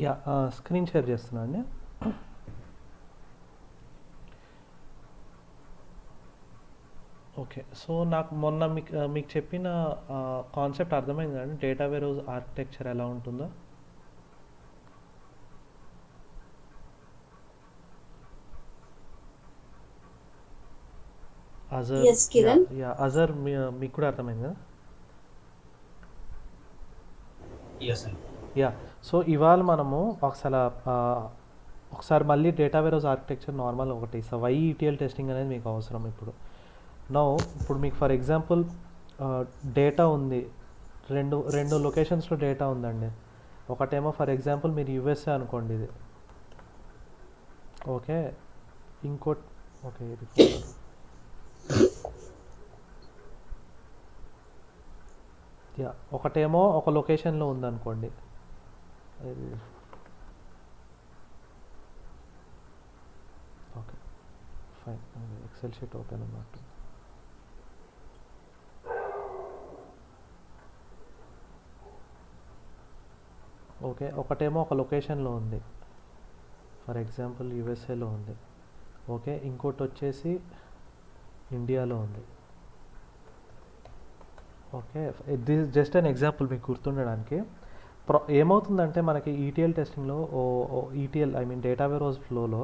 Yeah screen share చేస్తున్నా అండి. Okay. So నాకు మొన్న మీకు చెప్పిన కాన్సెప్ట్ అర్థమైంది కదండి, డేటా వేరోజ్ ఆర్కిటెక్చర్ ఎలా ఉంటుందో. Azhar, yes yeah Kiran. Yeah Azhar మీకు కూడా అర్థమైంది కదా. ఎస్ అండి. యా. సో ఇవాళ మనము ఒకసారి మళ్ళీ డేటా వేరోజ్ ఆర్కిటెక్చర్ నార్మల్ ఒకటి ఇస్తాం. వై ఈటీఎల్ టెస్టింగ్ అనేది మీకు అవసరం ఇప్పుడు. ఇప్పుడు మీకు ఫర్ ఎగ్జాంపుల్ డేటా ఉంది, రెండు రెండు లొకేషన్స్లో డేటా ఉందండి. ఒకటేమో ఫర్ ఎగ్జాంపుల్ మీరు యూఎస్ఏ అనుకోండి ఇది. ఓకే. ఇంకోటి ఓకే ఇది యా ఒకటేమో ఒక లొకేషన్లో ఉందనుకోండి. Okay fine, excel sheet open ఉన్నట్టు. ఓకే, ఒకటేమో ఒక లొకేషన్లో ఉంది, ఫర్ ఎగ్జాంపుల్ యూఎస్ఏలో ఉంది. ఓకే, ఇంకోటి వచ్చేసి ఇండియాలో ఉంది. Okay, this just an example మీకు గుర్తుండడానికి. ఏమవుతుందంటే మనకి ఈటీఎల్ టెస్టింగ్లో ETL I mean data warehouse ఫ్లోలో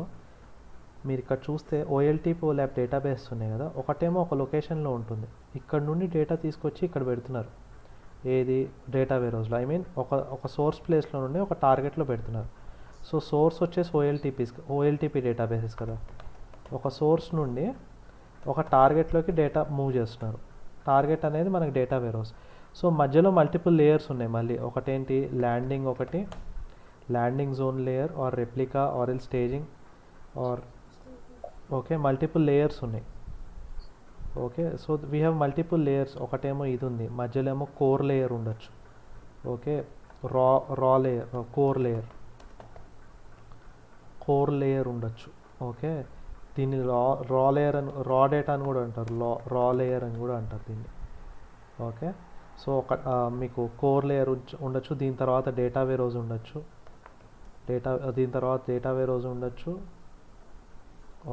మీరు ఇక్కడ చూస్తే ఓఎల్టీపీ ఓల్యాప్ డేటాబేస్ ఉన్నాయి కదా, ఒకటేమో ఒక లొకేషన్లో ఉంటుంది. ఇక్కడ నుండి డేటా తీసుకొచ్చి ఇక్కడ పెడుతున్నారు. ఏది డేటా వేరోజ్లో ఐ మీన్ ఒక సోర్స్ ప్లేస్లో నుండి ఒక టార్గెట్లో పెడుతున్నారు. సో సోర్స్ వచ్చేసి ఓఎల్టీపీ డేటాబేసెస్ కదా. ఒక సోర్స్ నుండి ఒక టార్గెట్లోకి డేటా మూవ్ చేస్తున్నారు. టార్గెట్ అనేది మనకి డేటా వేరోస్. సో మధ్యలో మల్టిపుల్ లేయర్స్ ఉన్నాయి. మళ్ళీ ఒకటేంటి landing zone layer or replica or L staging or okay multiple layers ఉన్నాయి. Okay, so we have multiple layers. ఒకటేమో ఇది ఉంది, మధ్యలో ఏమో కోర్ లేయర్ ఉండొచ్చు. ఓకే, రా లేయర్ కోర్ లేయర్ ఉండొచ్చు. ఓకే, దీన్ని రా లేయర్ అని, రా డేటా అని కూడా అంటారు, రా లేయర్ అని కూడా అంటారు దీన్ని. ఓకే, సో మీకు కోర్ లేయర్ ఉండొచ్చు. దీని తర్వాత డేటా వేరోజ్ ఉండొచ్చు. దీని తర్వాత డేటా వేరోజ్ ఉండొచ్చు.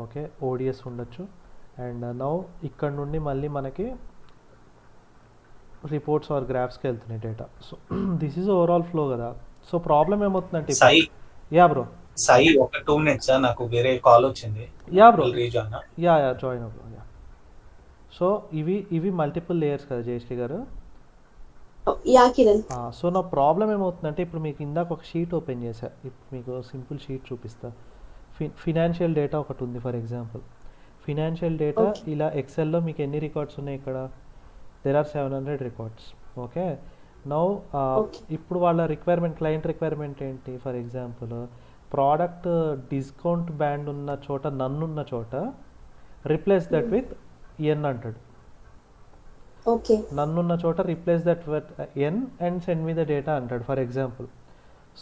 ఓకే, ఓడిఎస్ ఉండొచ్చు. అండ్ నౌ ఇక్కడ నుండి మళ్ళీ మనకి రిపోర్ట్స్ ఆర్ గ్రాఫ్స్కి వెళ్తున్నాయి data. So this is overall flow కదా. సో ప్రాబ్లం ఏమవుతుందంటే సాయి యా బ్రో, సాయి ఒక 2 minutes నాకు వేరే కాల్ వచ్చింది. Yeah bro, rejoin yeah join అవ్వ. యా, సో ఇవి మల్టిపుల్ లేయర్స్ కదా జయశ్రీ గారు. యా కిరణ్. సో నా ప్రాబ్లం ఏమవుతుందంటే ఇప్పుడు మీకు ఇందాక ఒక షీట్ ఓపెన్ చేశా, ఇప్పుడు మీకు సింపుల్ షీట్ చూపిస్తా. ఫినాన్షియల్ డేటా ఒకటి ఉంది ఫర్ ఎగ్జాంపుల్. ఫినాన్షియల్ డేటా ఇలా ఎక్సెల్లో మీకు ఎన్ని రికార్డ్స్ ఉన్నాయి ఇక్కడ, there are 700 records. Okay, now ఇప్పుడు వాళ్ళ క్లయింట్ రిక్వైర్మెంట్ ఏంటి, for example product discount band ఉన్న చోట, నన్నున్న చోట రిప్లేస్ దట్ విత్ ఎన్ అంటాడు. ఓకే, నన్నున్న చోట replace that with N and send me the data అంటాడు for example.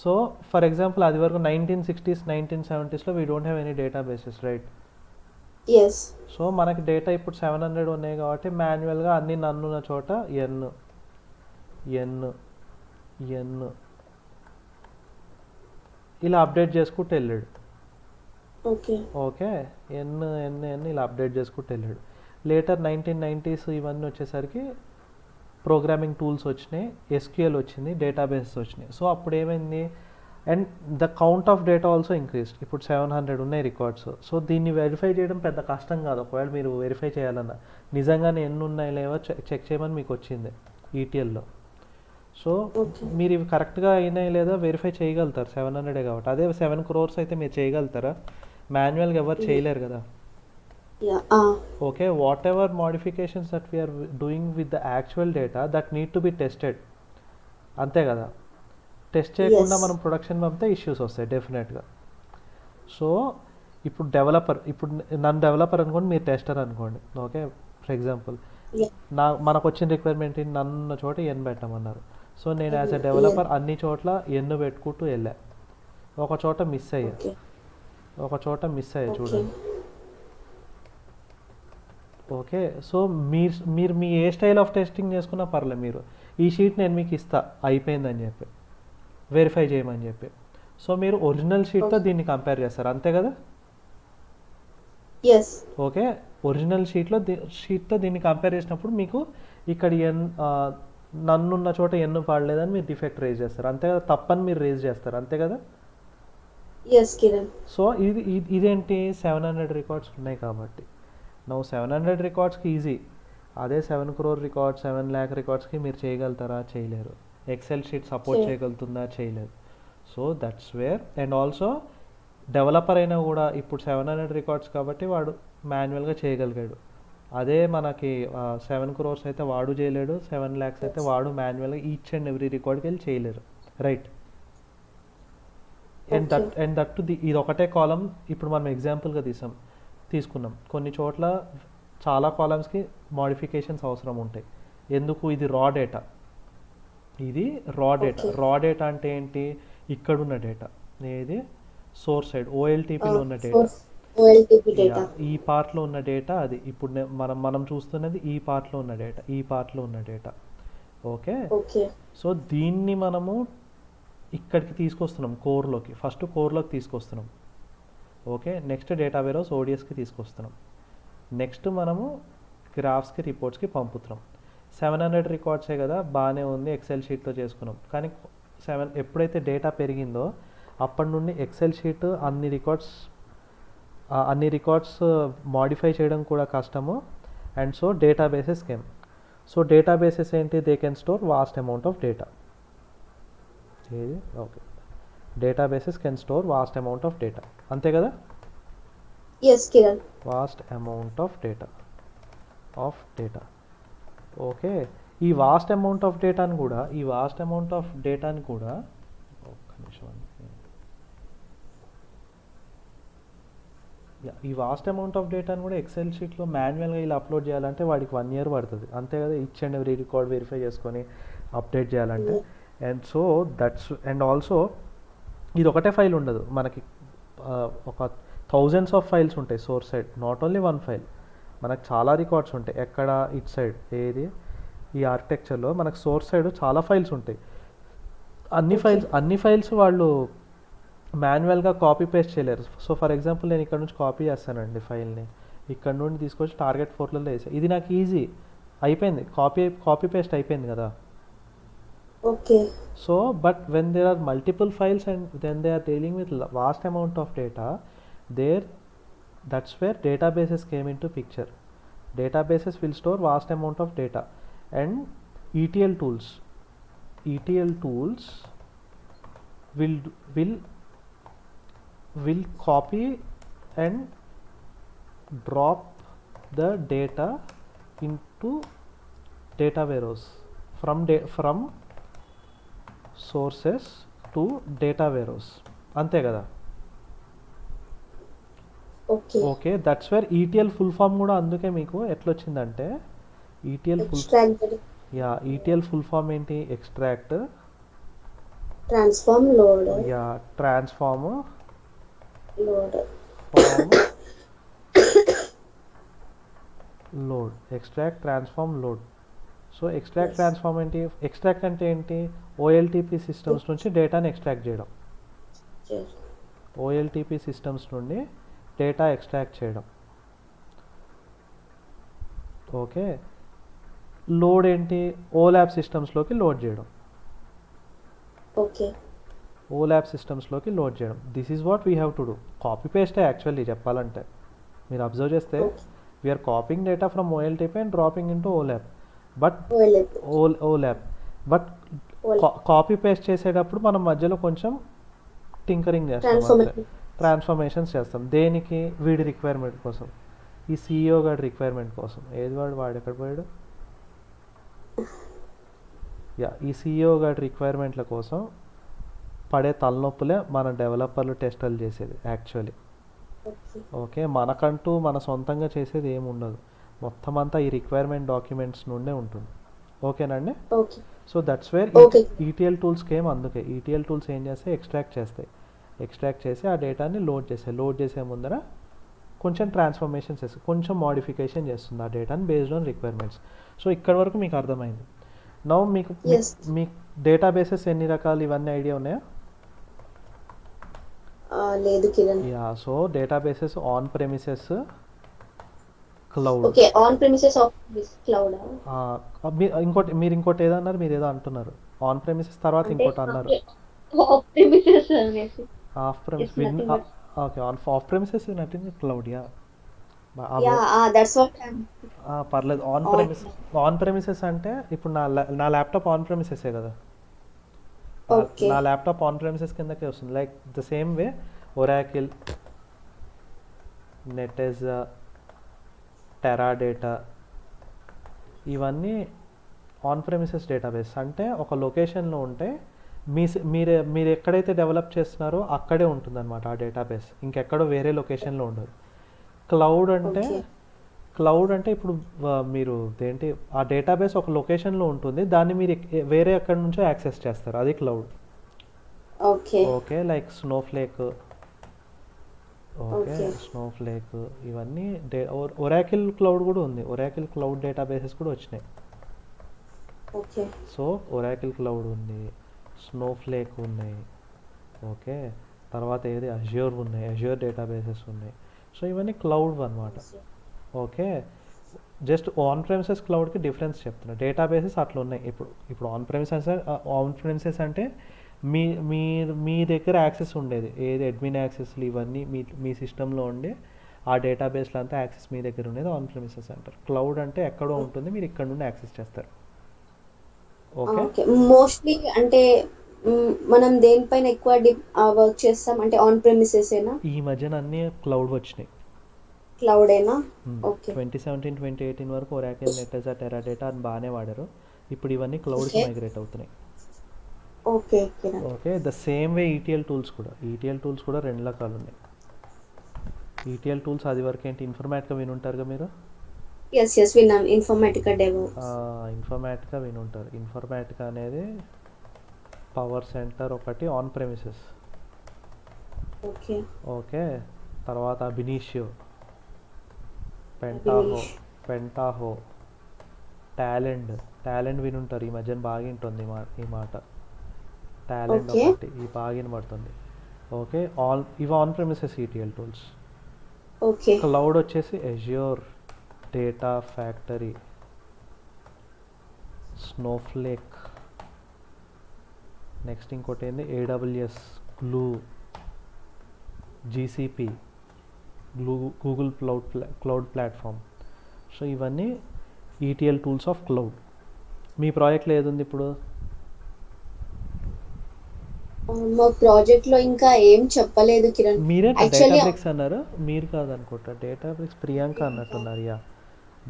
So for example అది వరకు 1960s 1970sలో we don't have any databases, right? Yes. So మనకి డేటా ఇప్పుడు 700 ఉన్నాయి కాబట్టి మాన్యువల్గా అన్ని నన్నున్న చోట ఎన్ ఇలా అప్డేట్ చేసుకుంటూ వెళ్ళాడు. ఓకే, ఎన్ ఇలా అప్డేట్ చేసుకుంటూ వెళ్ళాడు. లేటర్ 1990s ఇవన్నీ వచ్చేసరికి ప్రోగ్రామింగ్ టూల్స్ వచ్చినాయి, ఎస్క్యూఎల్ వచ్చింది, డేటాబేసెస్ వచ్చినాయి. సో అప్పుడు ఏమైంది, and the count of data also increased. ఇప్పుడు 700 ఉన్నాయి రికార్డ్స్. సో దీన్ని వెరిఫై చేయడం పెద్ద కష్టం కాదు. ఒకవేళ మీరు వెరిఫై చేయాలన్నా నిజంగానే ఎన్ని ఉన్నాయి లేవో చెక్ చేయమని మీకు వచ్చింది ఈటీఎల్లో. సో మీరు ఇవి కరెక్ట్గా అయినాయి లేదా వెరిఫై చేయగలుగుతారు, 700 కాబట్టి. అదే 7 crores అయితే మీరు చేయగలుగుతారా? మాన్యువల్గా ఎవరు చేయలేరు కదా. Okay, whatever modifications that we are doing with the actual data that need to be tested, అంతే కదా. టెస్ట్ చేయకుండా మనం ప్రొడక్షన్ పంపితే ఇష్యూస్ వస్తాయి డెఫినెట్గా. సో ఇప్పుడు నన్ను డెవలపర్ అనుకోండి, మీరు టెస్టర్ అనుకోండి. ఓకే, ఫర్ ఎగ్జాంపుల్ మనకు వచ్చిన రిక్వైర్మెంట్ నన్ను చోట ఎన్ పెట్టమన్నారు. సో నేను యాజ్ ఎ డెవలపర్ అన్ని చోట్ల ఎన్ను పెట్టుకుంటూ వెళ్ళా. ఒక చోట మిస్ అయ్యా చూడండి. ఓకే, సో మీరు మీ ఏ స్టైల్ ఆఫ్ టెస్టింగ్ చేసుకున్నా పర్లేదు, మీరు ఈ షీట్ నేను మీకు ఇస్తా అయిపోయిందని చెప్పి వెరిఫై చేయమని చెప్పి. సో మీరు ఒరిజినల్ షీట్తో దీన్ని కంపేర్ చేస్తారు అంతే కదా? ఎస్. ఓకే, ఒరిజినల్ షీట్తో దీన్ని కంపేర్ చేసినప్పుడు మీకు ఇక్కడ నన్నున్న చోట ఎన్ను పాడలేదని మీరు డిఫెక్ట్ రేజ్ చేస్తారు అంతే కదా? తప్పని మీరు రేజ్ చేస్తారు అంతే కదా? ఎస్ కిరణ్. సో ఇదేంటి 700 రికార్డ్స్ ఉన్నాయి కాబట్టి నువ్వు 700 రికార్డ్స్కి ఈజీ. అదే 7 crore రికార్డ్స్ 7 lakh రికార్డ్స్కి మీరు చేయగలుగుతారా? చేయలేరు. ఎక్సెల్ షీట్ సపోర్ట్ చేయగలుగుతుందా? చేయలేదు. So that's where. And also developer అయినా కూడా ఇప్పుడు 700 రికార్డ్స్ కాబట్టి వాడు మాన్యువల్గా చేయగలిగాడు. అదే మనకి 7 crores అయితే వాడు చేయలేడు, 7 lakhs అయితే వాడు మాన్యువల్గా ఈచ్ అండ్ ఎవ్రీ రికార్డ్కి వెళ్ళి చేయలేరు. రైట్. అండ్ దట్ ఇది ఒకటే కాలం ఇప్పుడు మనం ఎగ్జాంపుల్గా తీసుకున్నాం. కొన్ని చోట్ల చాలా కాలమ్స్కి మోడిఫికేషన్స్ అవసరం ఉంటాయి. ఎందుకు? ఇది రా డేటా. రా డేటా అంటే ఏంటి? ఇక్కడున్న డేటా ఏది? సోర్స్ సైడ్ ఓఎల్టీపీలో ఉన్న డేటా, ఈ పార్ట్లో ఉన్న డేటా అది. ఇప్పుడు మనం చూస్తున్నది ఈ పార్ట్లో ఉన్న డేటా. ఓకే. సో దీన్ని మనము ఇక్కడికి తీసుకొస్తున్నాం ఫస్ట్ కోర్లోకి తీసుకొస్తున్నాం. ఓకే, నెక్స్ట్ డేటా వేరోస్ ఓడిఎస్కి తీసుకొస్తున్నాం. నెక్స్ట్ మనము గ్రాఫ్స్కి రిపోర్ట్స్కి పంపుతున్నాం. 700 రికార్డ్సే కదా, బాగానే ఉంది, ఎక్సెల్ షీట్లో చేసుకున్నాం. కానీ ఎప్పుడైతే డేటా పెరిగిందో అప్పటి నుండి ఎక్సెల్ షీట్ అన్ని రికార్డ్స్ మాడిఫై చేయడం కూడా కష్టము. And so databases came. So databases ఏంటి? They can store vast amount of data. Okay, databases can store vast amount of data అంతే కదా? Yes Kiran. Vast amount of data. Okay, ఈ vast amount of డేటాని కూడా ఒక్క నిమిషం అండి. ఈ వాస్ట్ అమౌంట్ ఆఫ్ డేటాని కూడా ఎక్సెల్ షీట్లో మాన్యువల్గా ఇలా అప్లోడ్ చేయాలంటే వాడికి 1 year పడుతుంది అంతే కదా? Each and every record verify చేసుకొని అప్డేట్ చేయాలంటే. అండ్ సో అండ్ ఆల్సో ఇది ఒకటే ఫైల్ ఉండదు మనకి, ఒక thousands ఆఫ్ ఫైల్స్ ఉంటాయి source side. Not only 1 file, మనకు చాలా రికార్డ్స్ ఉంటాయి. ఎక్కడ? ఇట్ సైడ్ ఏది? ఈ ఆర్కిటెక్చర్లో మనకు సోర్స్ సైడ్ చాలా ఫైల్స్ ఉంటాయి. అన్ని ఫైల్స్ వాళ్ళు మాన్యువల్గా కాపీ పేస్ట్ చేయలేరు. సో ఫర్ ఎగ్జాంపుల్ నేను ఇక్కడ నుంచి కాపీ చేస్తానండి ఫైల్ని, ఇక్కడ నుండి తీసుకొచ్చి టార్గెట్ 4లో వేసాను. ఇది నాకు ఈజీ అయిపోయింది, కాపీ పేస్ట్ అయిపోయింది కదా. Okay. So but when there are multiple files and then they are dealing with vast amount of data, that's where databases came into picture. Databases will store vast amount of data, and ETL tools will copy and drop the data into data warehouse from sources to data warehouse ante kada. Okay, that's where ETL full form కూడా అందుకే మీకు ఎట్లా వచ్చిందంటే ETL full form ఏంటి? Extract, transform, load. Transform, load. Extract, transform, load. So extract, transform ఏంటి? Extract అంటే ఏంటి? OLTP systems నుంచి డేటాని ఎక్స్ట్రాక్ట్ చేయడం. ఓఎల్టీపీ సిస్టమ్స్ నుండి డేటా ఎక్స్ట్రాక్ట్ చేయడం. ఓకే, లోడ్ ఏంటి? ఓల్యాబ్ సిస్టమ్స్లోకి లోడ్ చేయడం. ఓకే, ఓల్యాబ్ సిస్టమ్స్లోకి లోడ్ చేయడం. This is what we have to do. Copy పేస్టే యాక్చువల్లీ చెప్పాలంటే. మీరు అబ్జర్వ్ చేస్తే we're copying data from OLTP and dropping into OLAP. But copy paste చేసేటప్పుడు మనం మధ్యలో కొంచెం టింకరింగ్ చేస్తాం, ట్రాన్స్ఫర్మేషన్స్ చేస్తాం. దేనికి? వీడి రిక్వైర్మెంట్ కోసం, ఈ సిఇఓ గారి రిక్వైర్మెంట్ కోసం. ఏది వాడు ఎక్కడ పోయాడు? ఈ సిఇఓ గారి రిక్వైర్మెంట్ల కోసం పడే తలనొప్పులే మన డెవలపర్లు టెస్టులు చేసేది యాక్చువల్లీ. ఓకే, మనకంటూ మన సొంతంగా చేసేది ఏమి ఉండదు, మొత్తం అంతా ఈ రిక్వైర్మెంట్ డాక్యుమెంట్స్ నుండే ఉంటుంది. ఓకేనండి? సో దట్స్ వేర్ ఈటీఎల్ టూల్స్కి ఏం అందుకే ఈటీఎల్ టూల్స్ ఏం చేస్తాయి? ఎక్స్ట్రాక్ట్ చేసి ఆ డేటాని లోడ్ చేసే ముందర కొంచెం ట్రాన్స్ఫర్మేషన్ చేస్తుంది, కొంచెం మోడిఫికేషన్ చేస్తుంది ఆ డేటాని బేస్డ్ ఆన్ రిక్వైర్మెంట్స్. సో ఇక్కడ వరకు మీకు అర్థమైంది. నౌ మీకు డేటాబేసెస్ ఎన్ని రకాలు ఇవన్నీ ఐడియా ఉన్నాయా? లేదు Kiran. Yeah, so databases on premises, cloud. Okay, on premises of cloud. ఇంకోటి మీరు ఇంకోటి ఏదో అన్నారు, మీరు ఏదో అంటున్నారు. ఆన్ ప్రెమిసెస్ తర్వాత అంటే ఇంకోటి అన్నారు. ఆఫ్ ప్రెమిసెస్ అనేసి. Of premise It's nothing but okay, of premises nothing cloud. Yeah, that's what I'm పర్లేదు. ఆన్ ప్రెమిసెస్ అంటే ఇప్పుడు నా ల్యాప్టాప్ ఆన్ ప్రెమిసెసే కదా. ఓకే. నా ల్యాప్టాప్ ఆన్ ప్రెమిసెస్ కిందకే వస్తుంది. Like the same way Oracle, Netezza, Teradata ఇవన్నీ ఆన్ ప్రెమిసెస్ డేటాబేస్. అంటే ఒక లొకేషన్లో ఉంటే మీరు ఎక్కడైతే డెవలప్ చేస్తున్నారో అక్కడే ఉంటుందన్నమాట ఆ డేటాబేస్, ఇంకెక్కడో వేరే లొకేషన్లో ఉండదు. క్లౌడ్ అంటే ఇప్పుడు మీరు ఏంటి ఆ డేటాబేస్ ఒక లొకేషన్లో ఉంటుంది, దాన్ని మీరు వేరే ఎక్కడి నుంచో యాక్సెస్ చేస్తారు, అది cloud. Okay. Okay, like Snowflake. Okay, Snowflake ఇవన్నీ ఒరాకిల్ క్లౌడ్ కూడా ఉంది. ఒరాకిల్ క్లౌడ్ డేటాబేసెస్ కూడా వచ్చినాయి. ఓకే. సో ఒరాకిల్ క్లౌడ్ ఉంది, స్నోఫ్లేక్ ఉన్నాయి. ఓకే, తర్వాత ఏది అజ్యూర్ ఉన్నాయి, అజ్యూర్ డేటాబేసెస్ ఉన్నాయి. సో ఇవన్నీ క్లౌడ్ అన్నమాట. ఓకే, జస్ట్ ఆన్ ప్రెమిసెస్ క్లౌడ్కి డిఫరెన్స్ చెప్తున్నా. డేటాబేసెస్ అట్లా ఉన్నాయి. ఇప్పుడు ఆన్ ప్రెమిసెస్ అంటే మీ దగ్గర యాక్సెస్ ఉండేది ఏది, అడ్మిన్ యాక్సెస్లు ఇవన్నీ మీ సిస్టంలో ఉండే ఆ డేటాబేస్లో అంతా యాక్సెస్ మీ దగ్గర ఉండేది ఆన్ ప్రెమిసెస్ అంటారు. క్లౌడ్ అంటే ఎక్కడో ఉంటుంది, మీరు ఇక్కడ నుండి యాక్సెస్ చేస్తారు. ఓకే, మోస్ట్లీ అంటే మనం దేనిపైన ఎక్కువ వర్క్ చేస్తాం అంటే ఆన్ ప్రెమిసెస్ ఏనా? ఈ మధ్యన అన్ని క్లౌడ్ వచ్చినాయి. క్లౌడ్ ఏనా? ఓకే. 2017, 2018 వరకు ఒరాకిల్, నెటెజా, టెరాడేటా అని బాగానే వాడారు. ఇప్పుడు ఇవన్నీ క్లౌడ్కి మైగ్రేట్ అవుతున్నాయి. Okay. Okay, the same way ETL tools కూడా 2 రకాలు ఉన్నాయి. ఈటీఎల్ టూల్స్ అది వరకు ఏంటి, ఇన్ఫర్మాటికా వినుంటారుగా మీరు. ఎస్ విన్నాను. ఇన్ఫర్మాటికా డెవలప్స్. ఇన్ఫర్మాటికా వినుంటారు. ఇన్ఫర్మాటికా అనేది పవర్ సెంటర్ ఒకటి ఆన్ ప్రెమిసెస్. ఓకే. ఓకే, తర్వాత బెనీషియో, పెంటాహో, టాలెంట్ వినుంటారు. ఈ మధ్యన బాగా వింటుంది ఈ మాట. టాలెంట్ ఒకటి ఈ బాగా వినబడుతుంది. ఓకే, ఇవి on premises ETL tools. Okay. Cloud వచ్చేసి Azure, data factory, Snowflake, next ఇంకోటి ఏంది AWS, Glue, GCP, Google cloud platform. So ఇవన్నీ ఈటీఎల్ టూల్స్ ఆఫ్ క్లౌడ్. మీ ప్రాజెక్ట్లో ఏది ఉంది ఇప్పుడు? మా ప్రాజెక్ట్ లో ఇంకా ఏం చెప్పలేదు కిరణ్. మీరే యాక్చువల్లీ డేటాబ్రిక్స్ అన్నారు, మీరు కాదనుకుంటా. డేటాబ్రిక్స్ ప్రియాంక అన్నట్టున్నారు. యా,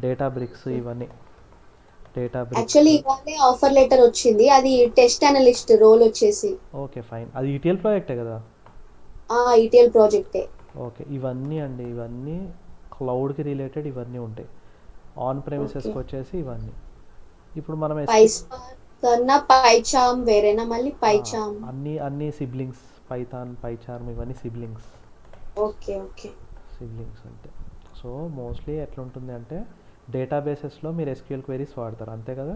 డేటాబ్రిక్స్ ఇవన్నీ డేటాబ్రిక్స్. యాక్చువల్లీ ఇవాళే ఆఫర్ లెటర్ వచ్చింది, అది టెస్ట్ అనలిస్ట్ రోల్ వచ్చేసి. Okay, fine. అది ఈటీఎల్ ప్రాజెక్టే కదా. ఈటీఎల్ ప్రాజెక్టే. ఓకే, ఇవన్నీ క్లౌడ్కి రిలేటెడ్ ఇవన్నీ ఉంటాయి. ఆన్ ప్రెమిసెస్కి వచ్చేసి ఇవన్నీ. ఇప్పుడు మనం పైస్పార్క్ కన్నా పైచార్మ్ వేరేనా మళ్ళీ? పైచార్మ్ అన్ని సిబ్లింగ్స్, పైథాన్, పైచార్మ్ ఇవన్నీ సిబ్లింగ్స్. ఓకే. సిబ్లింగ్స్ అంటే సో మోస్ట్లీ ఎట్లా ఉంటుంది అంటే డేటాబేసెస్లో మీరు ఎస్క్యూఎల్ క్వైరీస్ వాడతారు, అంతే కదా.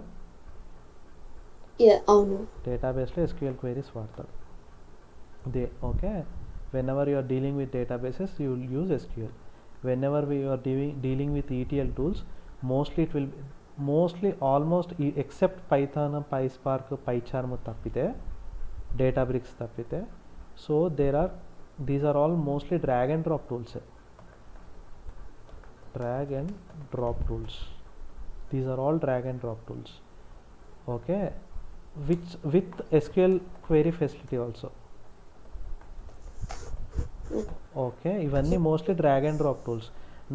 అవును, డేటాబేస్లో ఎస్క్యూఎల్ క్వైరీస్ వాడతారు. Okay, whenever you are dealing with databases you will use SQL. Whenever we are dealing with ETL tools, mostly almost except Python, PySpark, PyCharm tappite, Databricks tappite, so these are all mostly drag and drop tools. These are all drag and drop tools. Okay, which with SQL query facility also. Okay, ఇవన్నీ mostly drag and drop tools.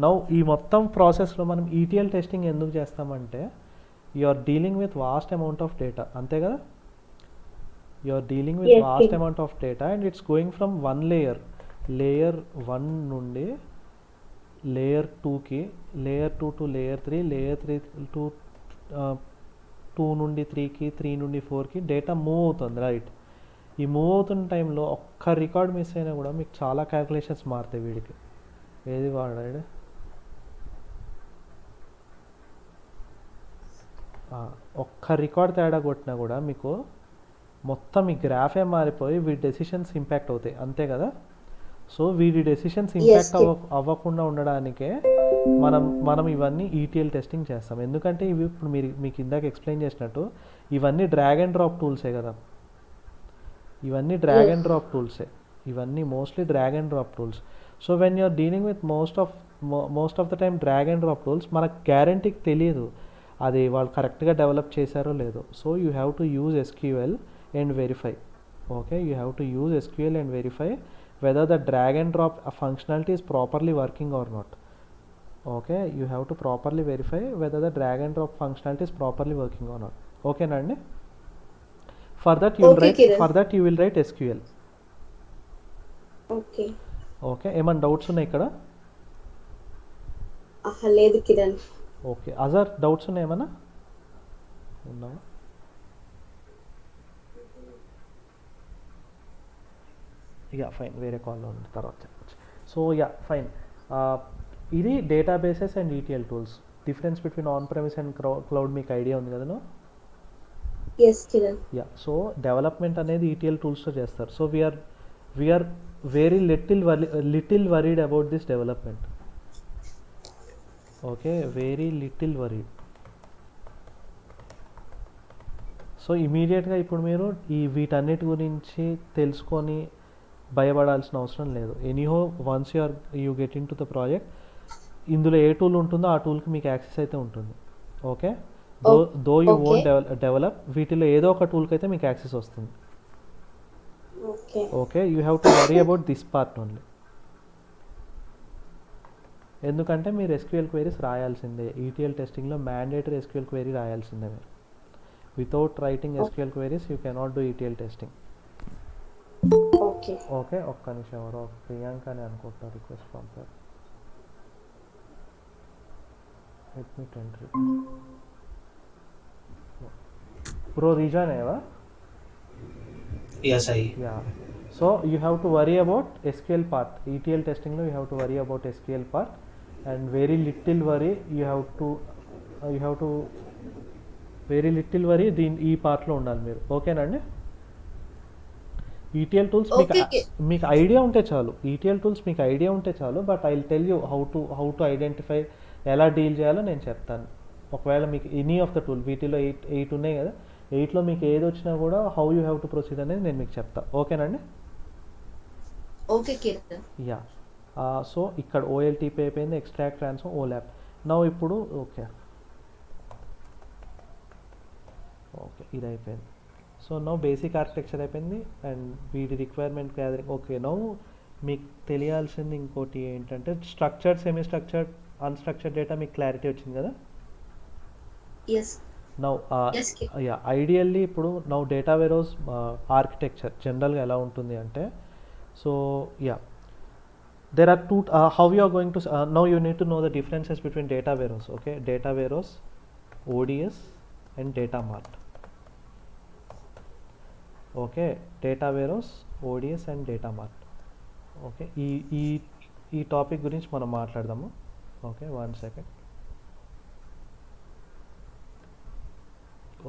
Now ఈ మొత్తం ప్రాసెస్లో మనం ETL testing ఎందుకు చేస్తామంటే you are dealing with vast amount of data, అంతే కదా. You are dealing with vast amount of data and it's going from layer 1 నుండి లేయర్ 2కి, layer 2 to layer 3, layer 3 to 2 నుండి 3కి, 3 నుండి 4కి డేటా మూవ్ అవుతుంది, రైట్. ఈ మూవ్ అవుతున్న టైంలో ఒక్క రికార్డ్ మిస్ అయినా కూడా మీకు చాలా క్యాల్కులేషన్స్ మారుతాయి. వీడికి ఏది వాడాడు, ఒక్క రికార్డ్ తేడా కొట్టినా కూడా మీకు మొత్తం ఈ గ్రాఫే మారిపోయి వీటి డెసిషన్స్ ఇంపాక్ట్ అవుతాయి, అంతే కదా. సో వీడి డెసిషన్స్ Yes, ఇంపాక్ట్ Kiran. అవ్వకుండా ఉండడానికే మనం ఇవన్నీ ఈటీఎల్ టెస్టింగ్ చేస్తాం. ఎందుకంటే ఇవి ఇప్పుడు మీకు ఇందాక ఎక్స్ప్లెయిన్ చేసినట్టు ఇవన్నీ డ్రాగ్ అండ్ డ్రాప్ టూల్సే కదా, ఇవన్నీ డ్రాగ్ Yes. అండ్ డ్రాప్ టూల్సే, ఇవన్నీ mostly drag and drop tools. So when you're dealing with most of the time drag and drop tools మనకు గ్యారంటీకి తెలియదు అది వాళ్ళు కరెక్ట్గా డెవలప్ చేశారో లేదో. So you have to use SQL and verify. Okay, you have to use SQL and verify whether the drag and drop functionality is properly working or not. Okay, you have to properly verify whether the drag and drop functionality is properly working or not. Okay nandi, for that you will Okay, write Kiran. for that you will write SQL. Okay. Okay, ఏమన్నా doubts ఉన్నాయి ఇక్కడ? లేదు Kiran. Okay, Azhar doubts ఉన్నాయి ఏమన్నా? ఉన్నావా? Yeah fine, వేరే కాల్లో ఉంది తర్వాత చెప్పచ్చు. సో యా ఫైన్, ఇది databases and ETL tools. Difference between on premise and cloud మీకు ఐడియా ఉంది కదా? Yes Kiran. Yeah, so development అనేది ఈటీఎల్ టూల్స్తో చేస్తారు. So we are very little worried about this development. Okay, very little worried. So ఇమీడియట్గా ఇప్పుడు మీరు వీటన్నిటి గురించి తెలుసుకొని భయపడాల్సిన అవసరం లేదు. Anyhow once you get into the project, ఇందులో ఏ టూల్ ఉంటుందో ఆ టూల్కి మీకు యాక్సెస్ అయితే ఉంటుంది. Okay, though you won't develop, వీటిలో ఏదో ఒక టూల్కి అయితే మీకు యాక్సెస్ వస్తుంది. Okay, you have to worry about this part only. ఎందుకంటే మీరు ఎస్క్యూఎల్ క్వెరీస్ రాయాల్సిందే. ఈటీఎల్ టెస్టింగ్లో మ్యాండేటరీ ఎస్క్యూఎల్ క్వెరీ రాయాల్సిందే మీరు. Without writing SQL queries you cannot do ETL testing. Okay, ఒక్క నిమిషం, ఎవరో ప్రియాంక అని అనుకుంటున్నారు రిక్వెస్ట్ పంపారు. అడ్మిట్ ఎంట్రీ బ్రో, రీజాయిన్ అయ్యావా? Yes, I. Yeah, so you have to worry about SQL part. ETL టెస్టింగ్లో you have to worry about SQL part and very little worry you have to very little worry ఈ పార్ట్లో ఉండాలి మీరు. ఓకేనండి? ETL tools మీకు idea ఉంటే చాలు. ETL tools మీకు ఐడియా ఉంటే చాలు. But I will tell you how to identify, ఎలా డీల్ చేయాలో నేను చెప్తాను. ఒకవేళ మీకు ఎనీ ఆఫ్ ద టూల్, వీటిలో ఎయిట్ ఉన్నాయి కదా, 8లో మీకు ఏది వచ్చినా కూడా how you have to proceed అనేది నేను మీకు చెప్తాను. ఓకేనండి? ఓకే కిరణ్. యా, సో ఇక్కడ ఓఎల్టీపీ అయిపోయింది, ఎక్స్ట్రాక్ట్ ట్రాన్స్ఫార్మ్, ఓలాప్. నౌ ఇప్పుడు ఓకే ఇది అయిపోయింది. సో నౌ బేసిక్ ఆర్కిటెక్చర్ అయిపోయింది అండ్ వీటి రిక్వైర్మెంట్ గ్యాదరింగ్. ఓకే, నౌ మీకు తెలియాల్సింది ఇంకోటి ఏంటంటే structured, semi structured, unstructured data మీకు క్లారిటీ వచ్చింది కదా? నౌ యా, ఐడియల్లీ ఇప్పుడు నౌ డేటా వేరోస్ ఆర్కిటెక్చర్ జనరల్గా ఎలా ఉంటుంది అంటే, so yeah, there are two how you are going to now you need to know the differences between data warehouse. Okay, data warehouse, ODS and data mart. Okay, data warehouse, ODS and data mart. Okay, ఈ topic గురించి మనం మాట్లాడదాము. Okay, 1 second.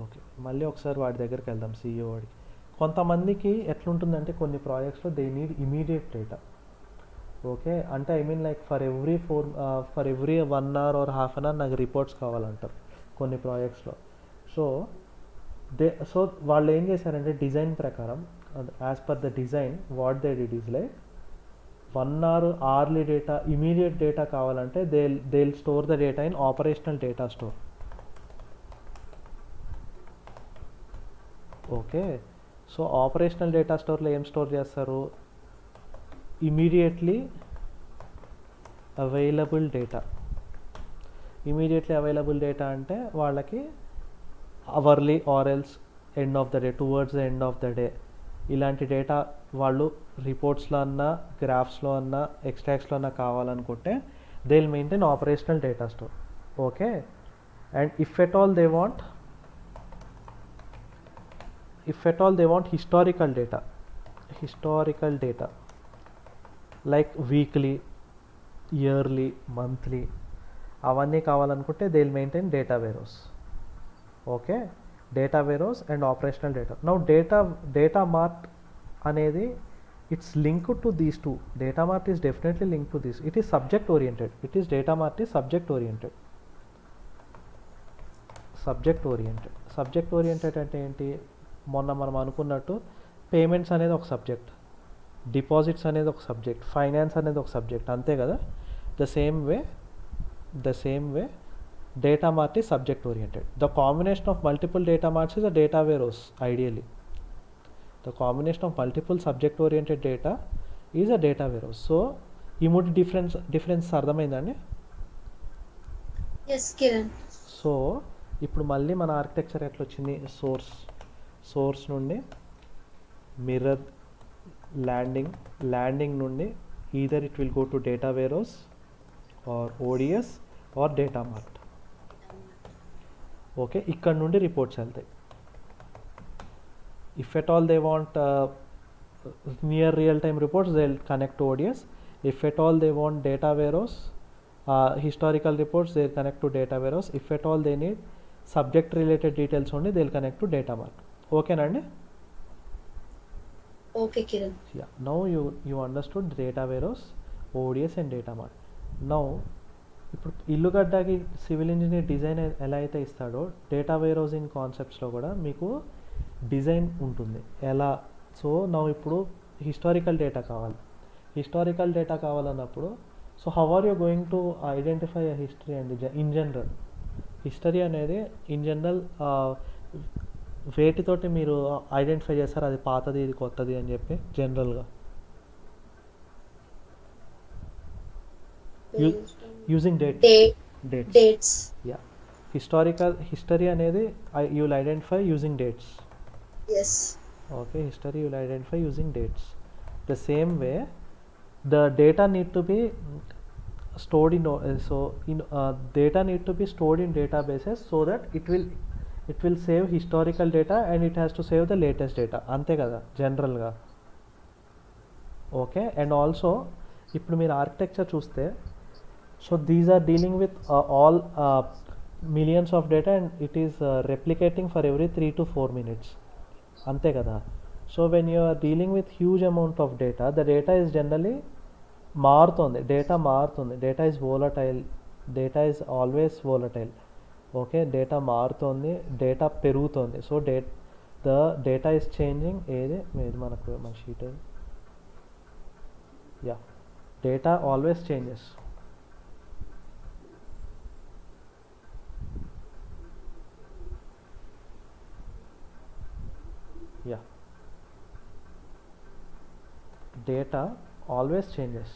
Okay, మళ్ళీ ఒకసారి వాడి దగ్గరికి వెళ్దాం, CEO వాడికి. కొంతమందికి ఎట్లుంటుందంటే కొన్ని ప్రాజెక్ట్స్లో they need immediate data. Okay, అంటే I mean like for every 1 hour or half an hour నాకు రిపోర్ట్స్ కావాలంటారు కొన్ని ప్రాజెక్ట్స్లో. సో వాళ్ళు ఏం చేశారంటే డిజైన్ ప్రకారం, as per the design what they did is like 1 hour hourly data, immediate data కావాలంటే they will store the data in operational data store. Okay, so operational data స్టోర్లో ఏం స్టోర్ చేస్తారు? Immediately available data. Immediately available data అంటే వాళ్ళకి hourly or else end of the day, towards the end of the day, ఇలాంటి data వాళ్ళు రిపోర్ట్స్లో అన్నా, గ్రాఫ్స్లో అన్నా, ఎక్స్ట్రాక్ట్స్లో అన్నా కావాలనుకుంటే they will maintain operational data store. Okay, and if at all they want historical data like weekly, yearly, monthly, అవన్నీ కావాలనుకుంటే they will maintain data warehouse. Okay, data warehouse and operational data. Now data mart అనేది it's linked to these two. Data mart is definitely linked to this. It is subject oriented. It is data mart is subject oriented. Subject oriented అంటే ఏంటి? మొన్న మనం అనుకున్నట్టు payments అనేది ఒక subject, deposits అనేది ఒక సబ్జెక్ట్, ఫైనాన్స్ అనేది ఒక సబ్జెక్ట్, అంతే కదా. The same way data mart is subject oriented. The combination of multiple data marts is a data warehouse ideally. The combination of multiple subject oriented data is a data warehouse. So ఈ మూడు difference అర్థమైందండి. Yes Kiran. So ఇప్పుడు మళ్ళీ మన architecture ఎట్లా వచ్చింది? Source నుండి mirror landing నుండి either it will go to data warehouse or ODS or data mart. Okay, ఇక్కడ నుండి రిపోర్ట్స్ వెళ్తాయి. If at all they want near real time reports they will connect to ODS. If at all they want data warehouse historical reports they connect to data warehouse. If at all they need subject related details ఉండి they will connect to data mart. ఓకేనండి? Okay Kiran. Yeah, now you understood data warehouse, ODS and data mart. Now ఇప్పుడు ఇల్లుగడ్డకి civil engineer design ఎలా అయితే ఇస్తాడో data wear housing కాన్సెప్ట్స్లో కూడా మీకు design ఉంటుంది ఎలా. సో నా ఇప్పుడు హిస్టారికల్ డేటా కావాలన్నప్పుడు so how are you going to identify a history and in general history అనేది ఇన్ జనరల్ వేటితోటి మీరు ఐడెంటిఫై చేస్తారు అది పాతది ఇది కొత్తది అని చెప్పి జనరల్గా యూజింగ్ డేట్స్. యా, హిస్టరీ అనేది you will identify using dates. Yes. Okay, history you will identify using dates. The same way the data need to be stored in data need to be stored in databases so that it will save historical data and it has to save the latest data, ante kada general ga. Okay, and also ఇప్పుడు మీరు architecture చూస్తే so these are dealing with all millions of data and it is replicating for every 3 to 4 minutes, అంతే కదా. So when you are dealing with huge amount of data the data is generally మారుతుంది, data is volatile, data is always volatile. Okay, data మారుతుంది, data పెరుగుతుంది. So the data is changing. ఏది మనకు మన sheet, yeah, data always changes. Yeah, data always changes.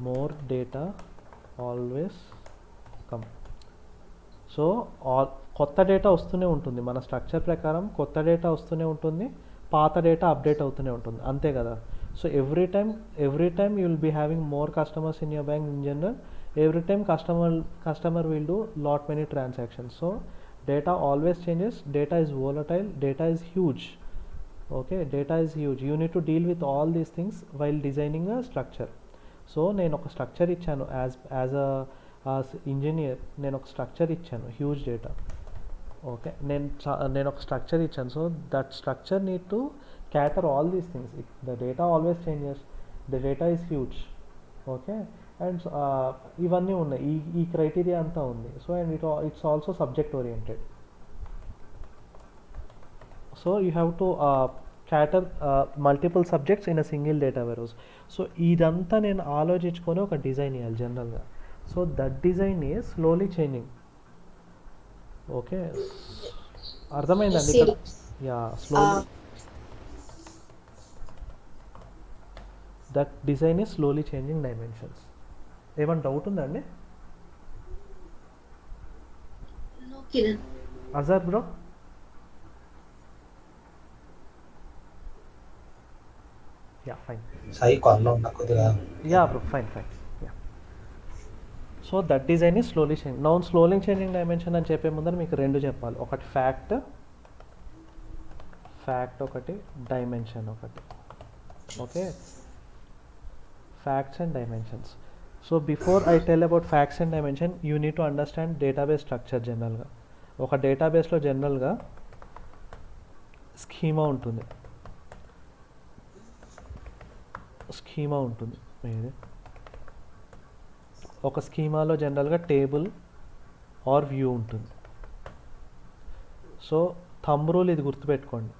More data always come. So కొత్త data వస్తూనే ఉంటుంది, మన స్ట్రక్చర్ ప్రకారం కొత్త డేటా వస్తూనే ఉంటుంది, పాత డేటా అప్డేట్ అవుతూనే ఉంటుంది, అంతే కదా. So every time you will be having more customers in your bank in general. Every time customer will do lot many transactions. So data always changes, data is volatile, data is huge. Okay, data is huge. You need to deal with all these things while designing a structure. So నేను ఒక structure ఇచ్చాను as engineer, నేను ఒక structure ఇచ్చాను huge data. Okay, నేను ఒక structure ఇచ్చాను. So that structure need to క్యాటర్ all these things. The data always changes, the data is huge. Okay, and ఇవన్నీ ఉన్నాయి, ఈ క్రైటీరియా అంతా ఉంది. So and it's also subject oriented. So you have to క్యాటర్ multiple subjects in a single data warehouse. So ఇదంతా నేను ఆలోచించుకొని ఒక design ఇవ్వాలి జనరల్గా. So that design is slowly changing. Okay, అర్థమైందండి ఇక్కడ? Yeah, slowly that design is slowly changing dimensions. ఏమైనా doubt ఉందండి? Azhar bro? Yeah, fine. Sai కాల్లో ఉన్నా కొద్దిగా. Yeah bro, fine. Yeah, so that design is slowly changing. Noun slowly changing dimension అని చెప్పే ముందర మీకు రెండు చెప్పాలి. ఒకటి ఫ్యాక్ట్, ఒకటి డైమెన్షన్ ఒకటి. Okay, facts and dimensions. So before I tell about facts and dimension you need to understand database structure. జనరల్గా ఒక డేటాబేస్లో జనరల్గా స్కీమా ఉంటుంది. ఇది ఒక స్కీమాలో జనరల్గా టేబుల్ ఆర్ వ్యూ ఉంటుంది. సో థంబ్ రూల్ ఇది గుర్తుపెట్టుకోండి.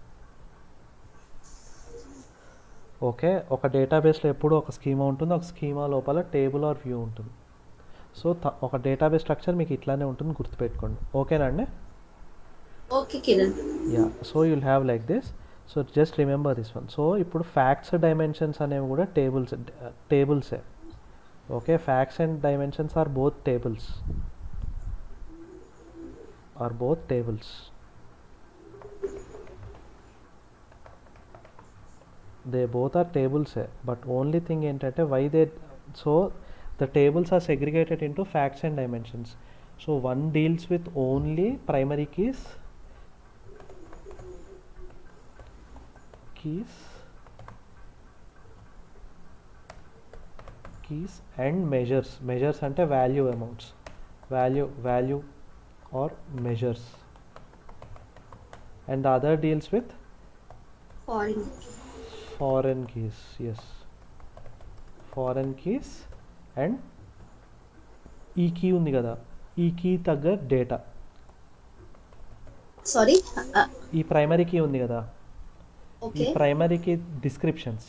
ఓకే, ఒక డేటాబేస్లో ఎప్పుడు ఒక స్కీమా ఉంటుంది, ఒక స్కీమా లోపల టేబుల్ ఆర్ వ్యూ ఉంటుంది. సో ఒక డేటాబేస్ స్ట్రక్చర్ మీకు ఇట్లానే ఉంటుంది, గుర్తుపెట్టుకోండి. ఓకేనా అండి? Okay Kiran. Yeah, so you'll have like this. So just remember this one. So ఇప్పుడు ఫ్యాక్ట్స్ డైమెన్షన్స్ అనేవి కూడా టేబుల్సే. Okay, facts and dimensions are both tables. They both are tables, but only thing ఏంటంటే why they, so the tables are segregated into facts and dimensions. So one deals with only primary keys and measures అంటే value amounts, value or measures, and the other deals with foreign keys. Yes, foreign keys and ఈ key ఉంది కదా, ఈ key తగ్గ డేటా. Sorry, ఈ primary key ఉంది కదా, ఈ okay primary key descriptions,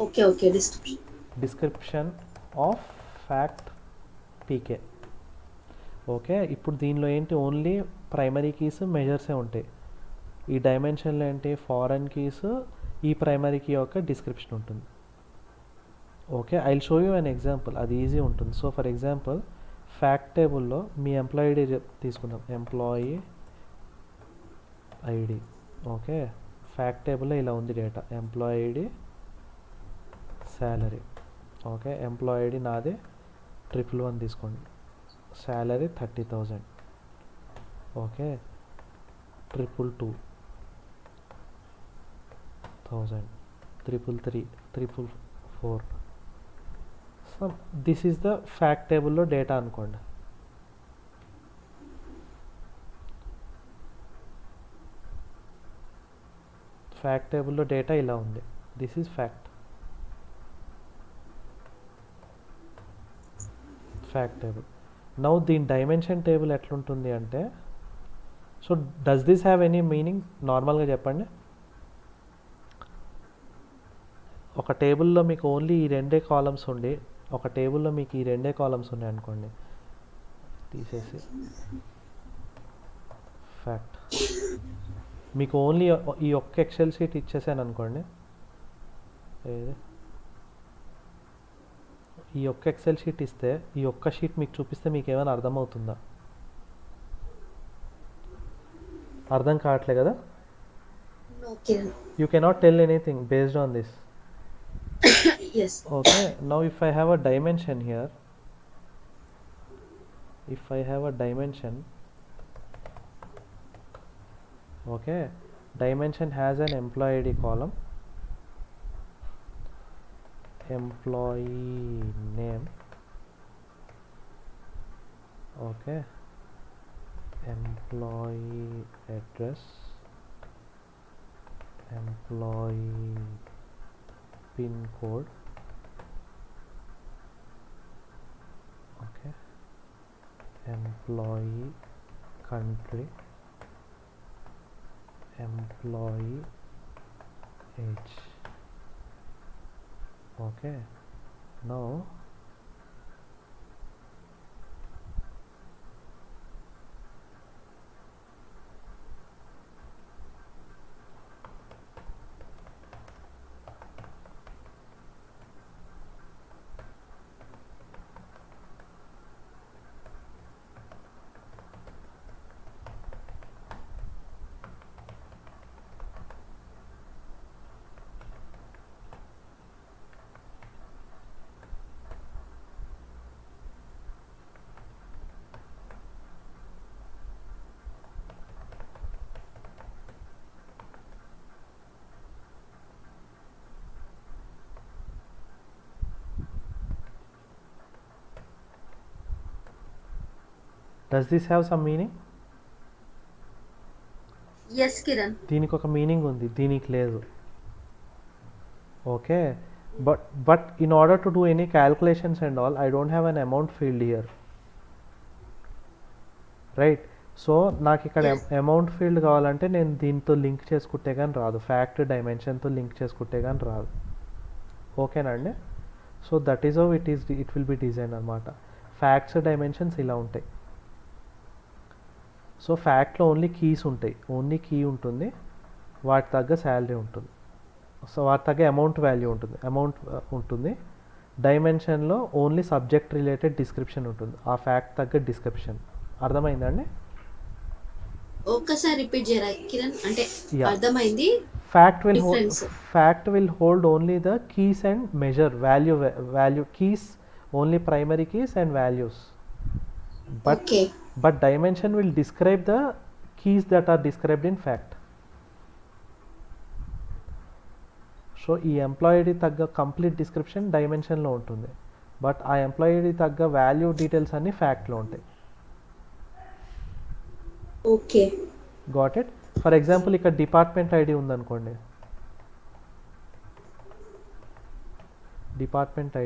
okay description of fact PK. Okay, ఇప్పుడు దీనిలో ఏంటి, ఓన్లీ ప్రైమరీ కీస్ మెజర్సే ఉంటాయి. ఈ డైమెన్షన్లో ఏంటి, ఫారెన్ కీస్, ఈ ప్రైమరీ కీ యొక్క డిస్క్రిప్షన్ ఉంటుంది. Okay, I will show you an example, అది ఈజీ ఉంటుంది. సో ఫర్ ఎగ్జాంపుల్ ఫ్యాక్ట్ టేబుల్లో మీ ఎంప్లాయీ ఐడి తీసుకుందాం, ఎంప్లాయీ ఐడి. ఓకే, ఫ్యాక్ట్ టేబుల్లో ఇలా ఉంది data, employee ID, salary. Okay, employee ID నాదే 111 తీసుకోండి, salary 30,000. Okay, 222,000, 333, 344. So this is the fact టేబుల్లో డేటా అనుకోండి. ఫ్యాక్ట్ టేబుల్లో డేటా ఇలా ఉంది, this is fact table. Now దీని డైమెన్షన్ టేబుల్ ఎట్లుంటుంది అంటే, so does this have any meaning? నార్మల్గా చెప్పండి. ఒక టేబుల్లో మీకు ఓన్లీ ఈ రెండే కాలమ్స్ ఉండి, ఒక టేబుల్లో మీకు ఈ రెండే కాలమ్స్ ఉన్నాయి అనుకోండి, తీసేసి ఫ్యాక్ట్, మీకు ఓన్లీ ఈ ఒక్క ఎక్సెల్ షీట్ ఇచ్చేసాను అనుకోండి, ఈ ఒక్క ఎక్సెల్ షీట్ ఇస్తే, ఈ ఒక్క షీట్ మీకు చూపిస్తే మీకు ఏమైనా అర్థమవుతుందా? అర్థం కావట్లే కదా. You cannot tell anything based on this. yes Okay, now if I have a dimension here, okay, dimension has an employee ID column, employee name, okay, employee address, employee pin code, okay, employee country, employee age. Okay, now does this have some meaning? Yes Kiran. దీనికి ఒక meaning ఉంది, దీనికి లేదు. Okay, but in order to do any calculations and all I don't have an amount field here, right? So నాకు ఇక్కడ Yes. Amount field కావాలంటే నేను దీంతో లింక్ చేసుకుంటే కానీ రాదు, ఫ్యాక్ట్ డైమెన్షన్తో లింక్ చేసుకుంటే కానీ రాదు. ఓకేనా అండి? So that is how it will be design అనమాట. ఫ్యాక్ట్స్ డైమెన్షన్స్ ఇలా ఉంటాయి. సో ఫ్యాక్ట్లో ఓన్లీ కీస్ ఉంటాయి, ఓన్లీ కీ ఉంటుంది, వాటి తగ్గ శాలరీ ఉంటుంది, సో వాటి తగ్గ అమౌంట్ వాల్యూ ఉంటుంది, అమౌంట్ ఉంటుంది. డైమెన్షన్లో ఓన్లీ సబ్జెక్ట్ రిలేటెడ్ డిస్క్రిప్షన్ ఉంటుంది, ఆ ఫ్యాక్ట్ తగ్గ డిస్క్రిప్షన్. అర్థమైందండి? ఒక్కసారి రిపీట్ చేయరా కిరణ్? అంటే Yeah. అర్థమైంది. Difference. Fact will hold only the keys and measure value keys, only primary keys and values, okay. but dimension will describe the keys that are described in fact. So ఈ employee తగ్గ complete description డైమెన్షన్లో ఉంటుంది, but ఆ employee తగ్గ value details అన్నీ ఫ్యాక్ట్లో ఉంటాయి. Okay. Got it? For example ఇక్కడ department ID ఉందనుకోండి, department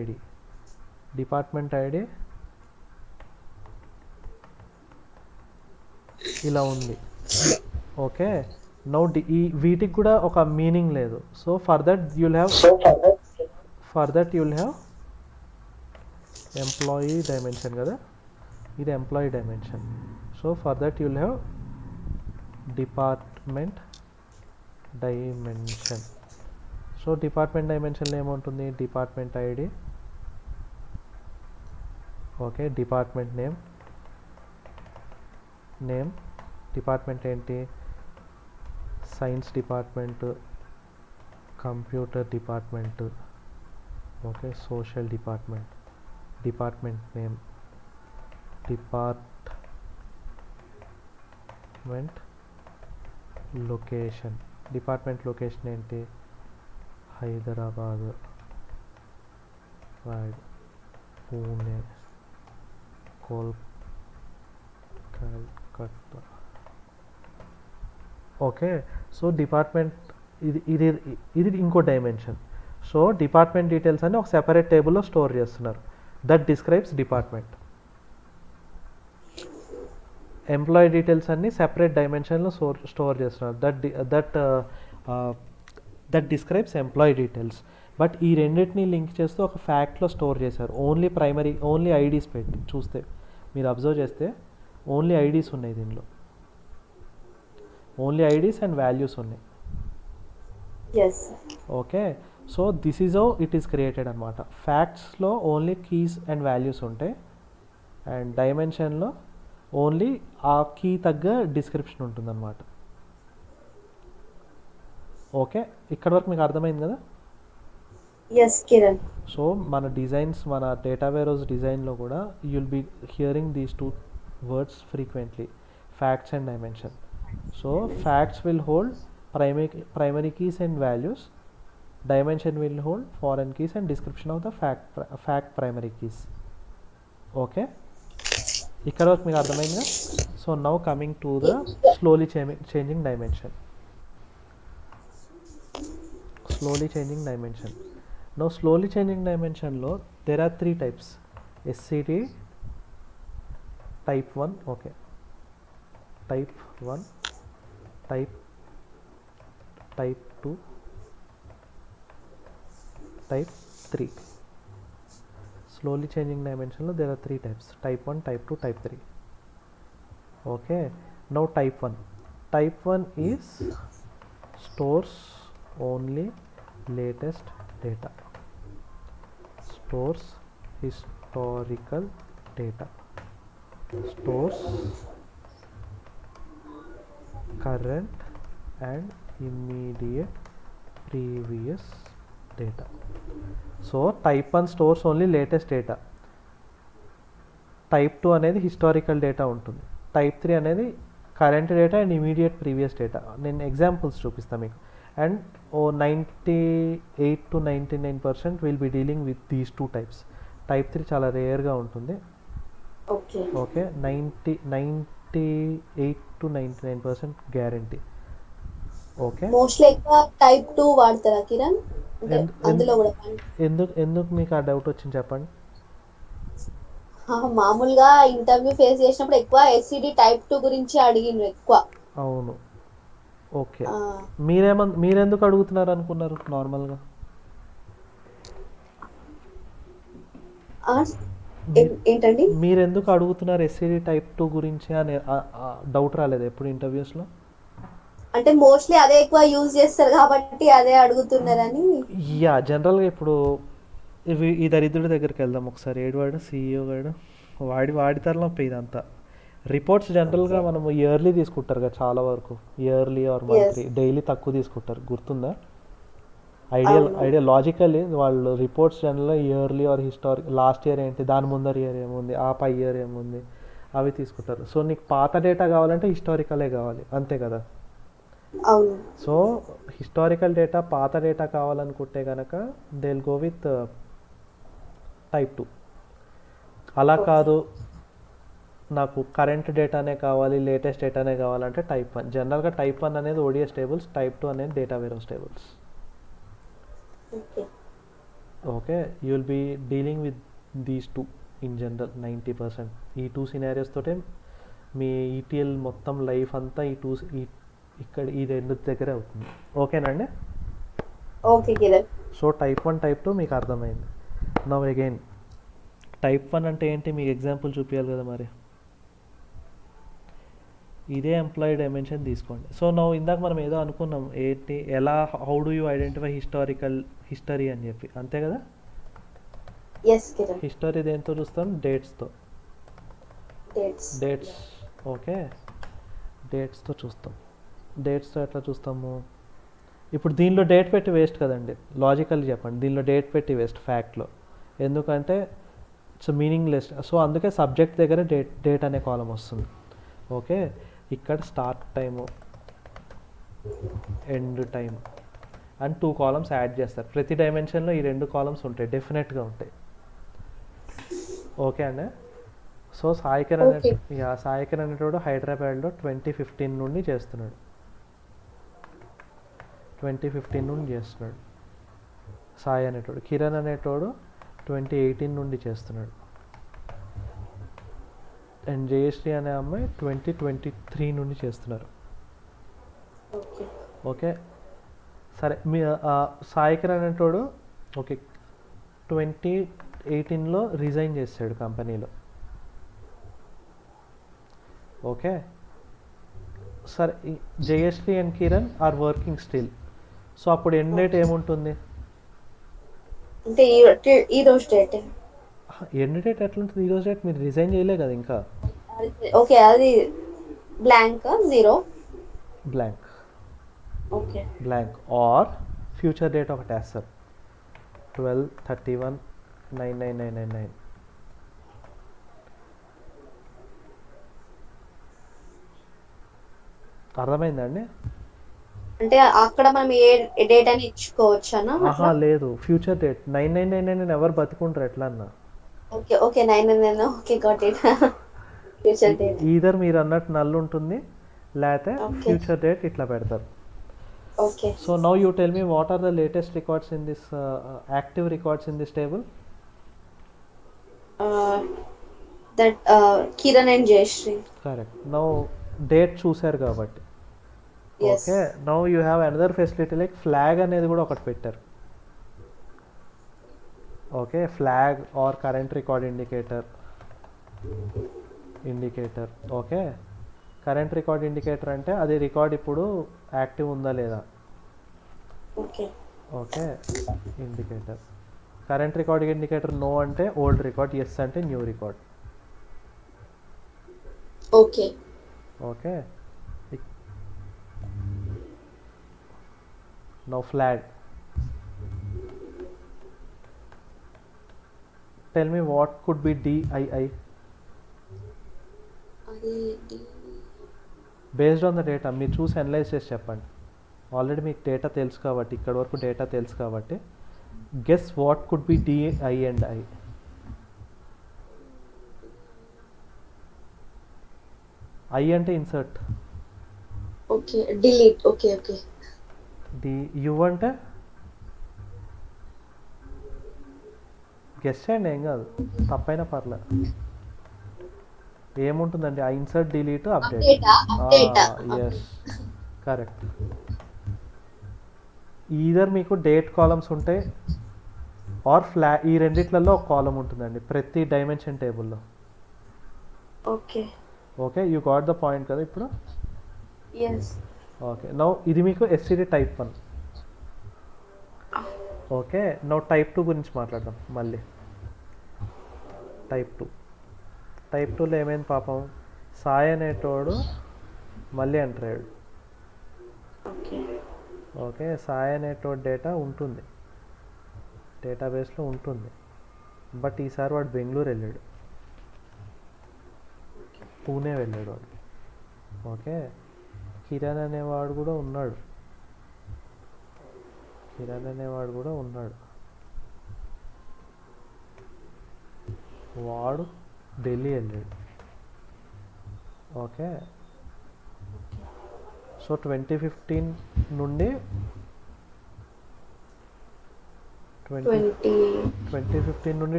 ID ఇలా ఉంది. ఓకే, నౌ ఈ వీటికి కూడా ఒక మీనింగ్ లేదు. So for that you'll have employee dimension కదా, ఇది employee dimension. So for that you'll have department dimension. So department డైమెన్షన్లో ఏముంటుంది? Department ID, okay, department name, department ఏంటి? Science department, computer department, okay, social department, department name, department location, department location ఏంటి? Hyderabad, Pune, Calcutta. Okay, so department ఇది ఇంకో dimension. So department details అని ఒక separate టేబుల్లో store చేస్తున్నారు, that describes department. Employee details అన్ని separate డైమెన్షన్లో స్టోర్ చేస్తున్నారు, that describes employee details. But ఈ రెండింటిని లింక్ చేస్తూ ఒక ఫ్యాక్ట్లో స్టోర్ చేశారు, ఓన్లీ ఐడీస్ పెట్టి. చూస్తే మీరు అబ్జర్వ్ చేస్తే ఓన్లీ ఐడీస్ ఉన్నాయి దీనిలో, ఓన్లీ ఐడీస్ అండ్ వాల్యూస్ ఉన్నాయి. Yes. Okay, so this is how it is created అనమాట. ఫ్యాక్ట్స్లో ఓన్లీ కీస్ అండ్ వాల్యూస్ ఉంటాయి, అండ్ డైమెన్షన్లో ఓన్లీ ఆ కీ తగ్గ డిస్క్రిప్షన్ ఉంటుందన్నమాట. ఓకే, ఇక్కడ వరకు మీకు అర్థమైంది కదా? ఎస్ కిరణ్. సో మన డిజైన్స్, మన డేటా వేరోస్ డిజైన్లో కూడా you'll be hearing these two words frequently, facts and dimension. So facts will hold primary keys and values, dimension will hold foreign keys and description of the fact primary keys. Okay, ఇక్కడ వరకు మీకు అర్థమైందా? So now coming to the slowly changing dimension. Now slowly changing dimension లో there are 3 types: SCD, type 1, okay, type 1, type 2, type 3. Slowly changing dimension lo there are 3 types: type 1, type 2, type 3. Okay, now type 1 is stores only latest data, stores historical data, stores current and immediate previous data. So type 1 stores only latest data, type 2 అనేది historical data ఉంటుంది, type 3 అనేది current data and immediate previous data. నేను examples చూపిస్తాను మీకు. And 98 to 99% will be dealing with these 2 types. Type 3 చాలా రేర్గా ఉంటుంది. Okay, 98 to 99% guarantee. Okay. Mostly ఎక్కువ టైప్ 2 వాడతారా కిరణ్? అంటే ఎందు అందులో ఎందు కూడా ఎందుకు మీకు ఆ డౌట్ వచ్చింది చెప్పండి? మామూలుగా ఇంటర్వ్యూ ఫేస్ చేసినప్పుడు ఎక్కువ ఎస్సిడి టైప్ 2 గురించి అడిగిండ్రు ఎక్కువ. అవును. ఓకే. ఆ, మీరెందుకు అడుగుతున్నారు అనుకున్నారు నార్మల్‌గా? ఆ, మీరు ఏంటండి? మీరెందుకు అడుగుతున్నారు ఎస్సీడీ టైప్ 2 గురించి అని డౌట్ రాలేదా ఎప్పుడు ఇంటర్వ్యూస్‌లో? అంటే మోస్ట్లీ అదే ఎక్కువ యూజ్ చేస్తారు కాబట్టి అదే అడుగుతున్నారని. జనరల్‌గా ఇప్పుడు ఈ దరిద్రుడి దగ్గరికి వెళ్దాం ఒకసారి. ఏడు వాడు సీఈఓ గాడు. వాడి తలనొప్పి ఇదంతా. రిపోర్ట్స్ జనరల్‌గా ఓకే. మనం ఇయర్లీ తీసుకుంటారు కదా చాలా వరకు. Yearly or yes. Monthly. Daily తక్కువ తీసుకుంటారు. గుర్తుందా? ఐడియల్ అవును. ఐడియా లాజికల్లీ వాళ్ళు రిపోర్ట్స్ జనరల్‌గా yearly or historic last year ఏంటి, దాని ముందర ఇయర్ ఏముంది, ఆ పై ఇయర్ ఏముంది, అవి తీసుకుంటారు. సో నీకు పాత డేటా కావాలంటే హిస్టారికలే కావాలి అంతే కదా. అవును. సో హిస్టారికల్ డేటా, పాత డేటా కావాలనుకుంటే కనుక they will go with type 2. అలా ఓకే. కాదు, నాకు కరెంట్ డేటానే కావాలి, లేటెస్ట్ డేటానే కావాలంటే టైప్ 1. జనరల్గా టైప్ 1 అనేది ఓడిఎస్ టేబుల్స్, టైప్ 2 అనేది data warehouse tables. Okay. Okay, you will be dealing with these two in general 90%. ఈ టూ సినారియోస్ తోటే మీ ఈటీఎల్ మొత్తం లైఫ్ అంతా ఇక్కడ ఈ రెండు దగ్గరే అవుతుంది. ఓకేనండి. Okay Kiran. So type 1 type 2 మీకు అర్థమైంది. నవ్ అగైన్ టైప్ 1 అంటే ఏంటి మీకు ఎగ్జాంపుల్ చూపించాలి కదా మరి. ఇదే ఎంప్లాయీ డైమెన్షన్ తీసుకోండి. సో నవ్వు ఇందాక మనం ఏదో అనుకున్నాం ఏంటి, how do you identify history అని చెప్పి, అంతే కదా. ఎస్ కిరణ్. హిస్టరీ దేంతో చూస్తాం? డేట్స్తో. డేట్స్. ఓకే, డేట్స్తో చూస్తాం. డేట్స్తో ఎట్లా చూస్తాము? ఇప్పుడు దీనిలో డేట్ పెట్టి వేస్ట్ కదండి, లాజికల్ చెప్పండి. దీనిలో డేట్ పెట్టి వేస్ట్ ఫ్యాక్ట్లో, ఎందుకంటే ఇట్స్ మీనింగ్లెస్. సో అందుకే సబ్జెక్ట్ దగ్గర డేట్ అనే కాలం వస్తుంది. ఓకే, ఇక్కడ start time, end time and 2 columns add చేస్తారు. ప్రతి డైమెన్షన్లో ఈ 2 కాలమ్స్ ఉంటాయి, డెఫినెట్గా ఉంటాయి. ఓకే అండి. So okay. సాయి కిరణ్ అనేటోడు హైదరాబాద్లో 2015 నుండి చేస్తున్నాడు. 2015 నుండి చేస్తున్నాడు సాయి అనేటోడు. కిరణ్ అనేటోడు 2018 నుండి చేస్తున్నాడు. అండ్ జయశ్రీ అనే అమ్మాయి 2023 నుండి చేస్తున్నారు. ఓకే. ఓకే, సరే. సాయి కిరణ్ అనేటోడు ఓకే 2018లో రిజైన్ చేశాడు కంపెనీలో. ఓకే, సరే. Jayashree and Kiran are working still. So అప్పుడు ఎండ్ డేట్ ఏముంటుంది? అంటే ఈ రోజు డేట్. ఎండ్ డేట్ ఎట్లుంటుంది? ఈరోజు డేట్ మీరు రిజైన్ చేయలే కదా ఇంకా. ఓకే, అది blank 0. Blank. Okay. Blank or future date ఒకటి వేస్తారు, 12/31/99999. అర్థమైందండి? అంటే అక్కడ మనం ఏ డేట్ అని ఇచ్చుకోవచ్చానా అట్లా? లేదు, ఫ్యూచర్ డేట్ 9999 ఎవరు బతుకుంటారు ఎట్లా అన్నా. Okay. Okay. 9 okay, got it. Future date. Either మీరు అన్నట్టు నల్ ఉంటుంది, లేకపోతే ఓకే. ఫ్యూచర్ డేట్ ఇట్లా పెడతారు. Okay. So now you tell me what are the latest records in this active records in this table? That Kiran and Jayashree. Correct. Now date చూశారు కాబట్టి yes. Okay, now you have another facility like flag అనేది కూడా ఒకటి పెట్టారు. Okay, flag or current record indicator. Okay, current record indicator అంటే అది record ఇప్పుడు active ఉందా లేదా. Okay. Okay, indicator. Current record indicator no అంటే ఓల్డ్ రికార్డ్, ఎస్ అంటే new record. Okay. Okay, now flag. Tell me what could B DII అది based on the data. మీరు చూసి అనలైజ్ చేసి చెప్పండి. ఆల్రెడీ మీకు డేటా తెలుసు కాబట్టి, ఇక్కడ వరకు డేటా తెలుసు కాబట్టి, guess what could be DI and I. I అంటే insert. Okay delete okay okay you అంటే గెస్ట్ చేయండి, ఏం కాదు, తప్పైనా పర్లేదు. ఏముంటుందండి ఆ ఇన్సర్ట్ డిలీట్ అప్డేట్. అప్డేటా ఎస్, కరెక్ట్. ఈధర్ మీకు డేట్ కాలమ్స్ ఉంటాయి ఆర్ ఈ రెండిట్లలో ఒక కాలం ఉంటుందండి ప్రతి డైమెన్షన్ టేబుల్లో. Okay okay, you got the point కదా ఇప్పుడు. ఎస్ ఓకే, నౌ ఇది మీకు STD type 1. Okay, now type 2 గురించి మాట్లాడదాం మళ్ళీ. టైప్ 2లో ఏమైంది పాపం, సాయి అనేటోడు మళ్ళీ ఎంటర్ అయ్యాడు. ఓకే ఓకే, సాయి అనేటోడు డేటా ఉంటుంది, డేటాబేస్లో ఉంటుంది, బట్ ఈసారి వాడు బెంగళూరు వెళ్ళాడు, పూణే వెళ్ళాడు వాడు. ఓకే, కిరణ్ అనేవాడు కూడా ఉన్నాడు, వాడు ఢిల్లీ వెళ్ళాడు. ఓకే, సో 2015 నుండి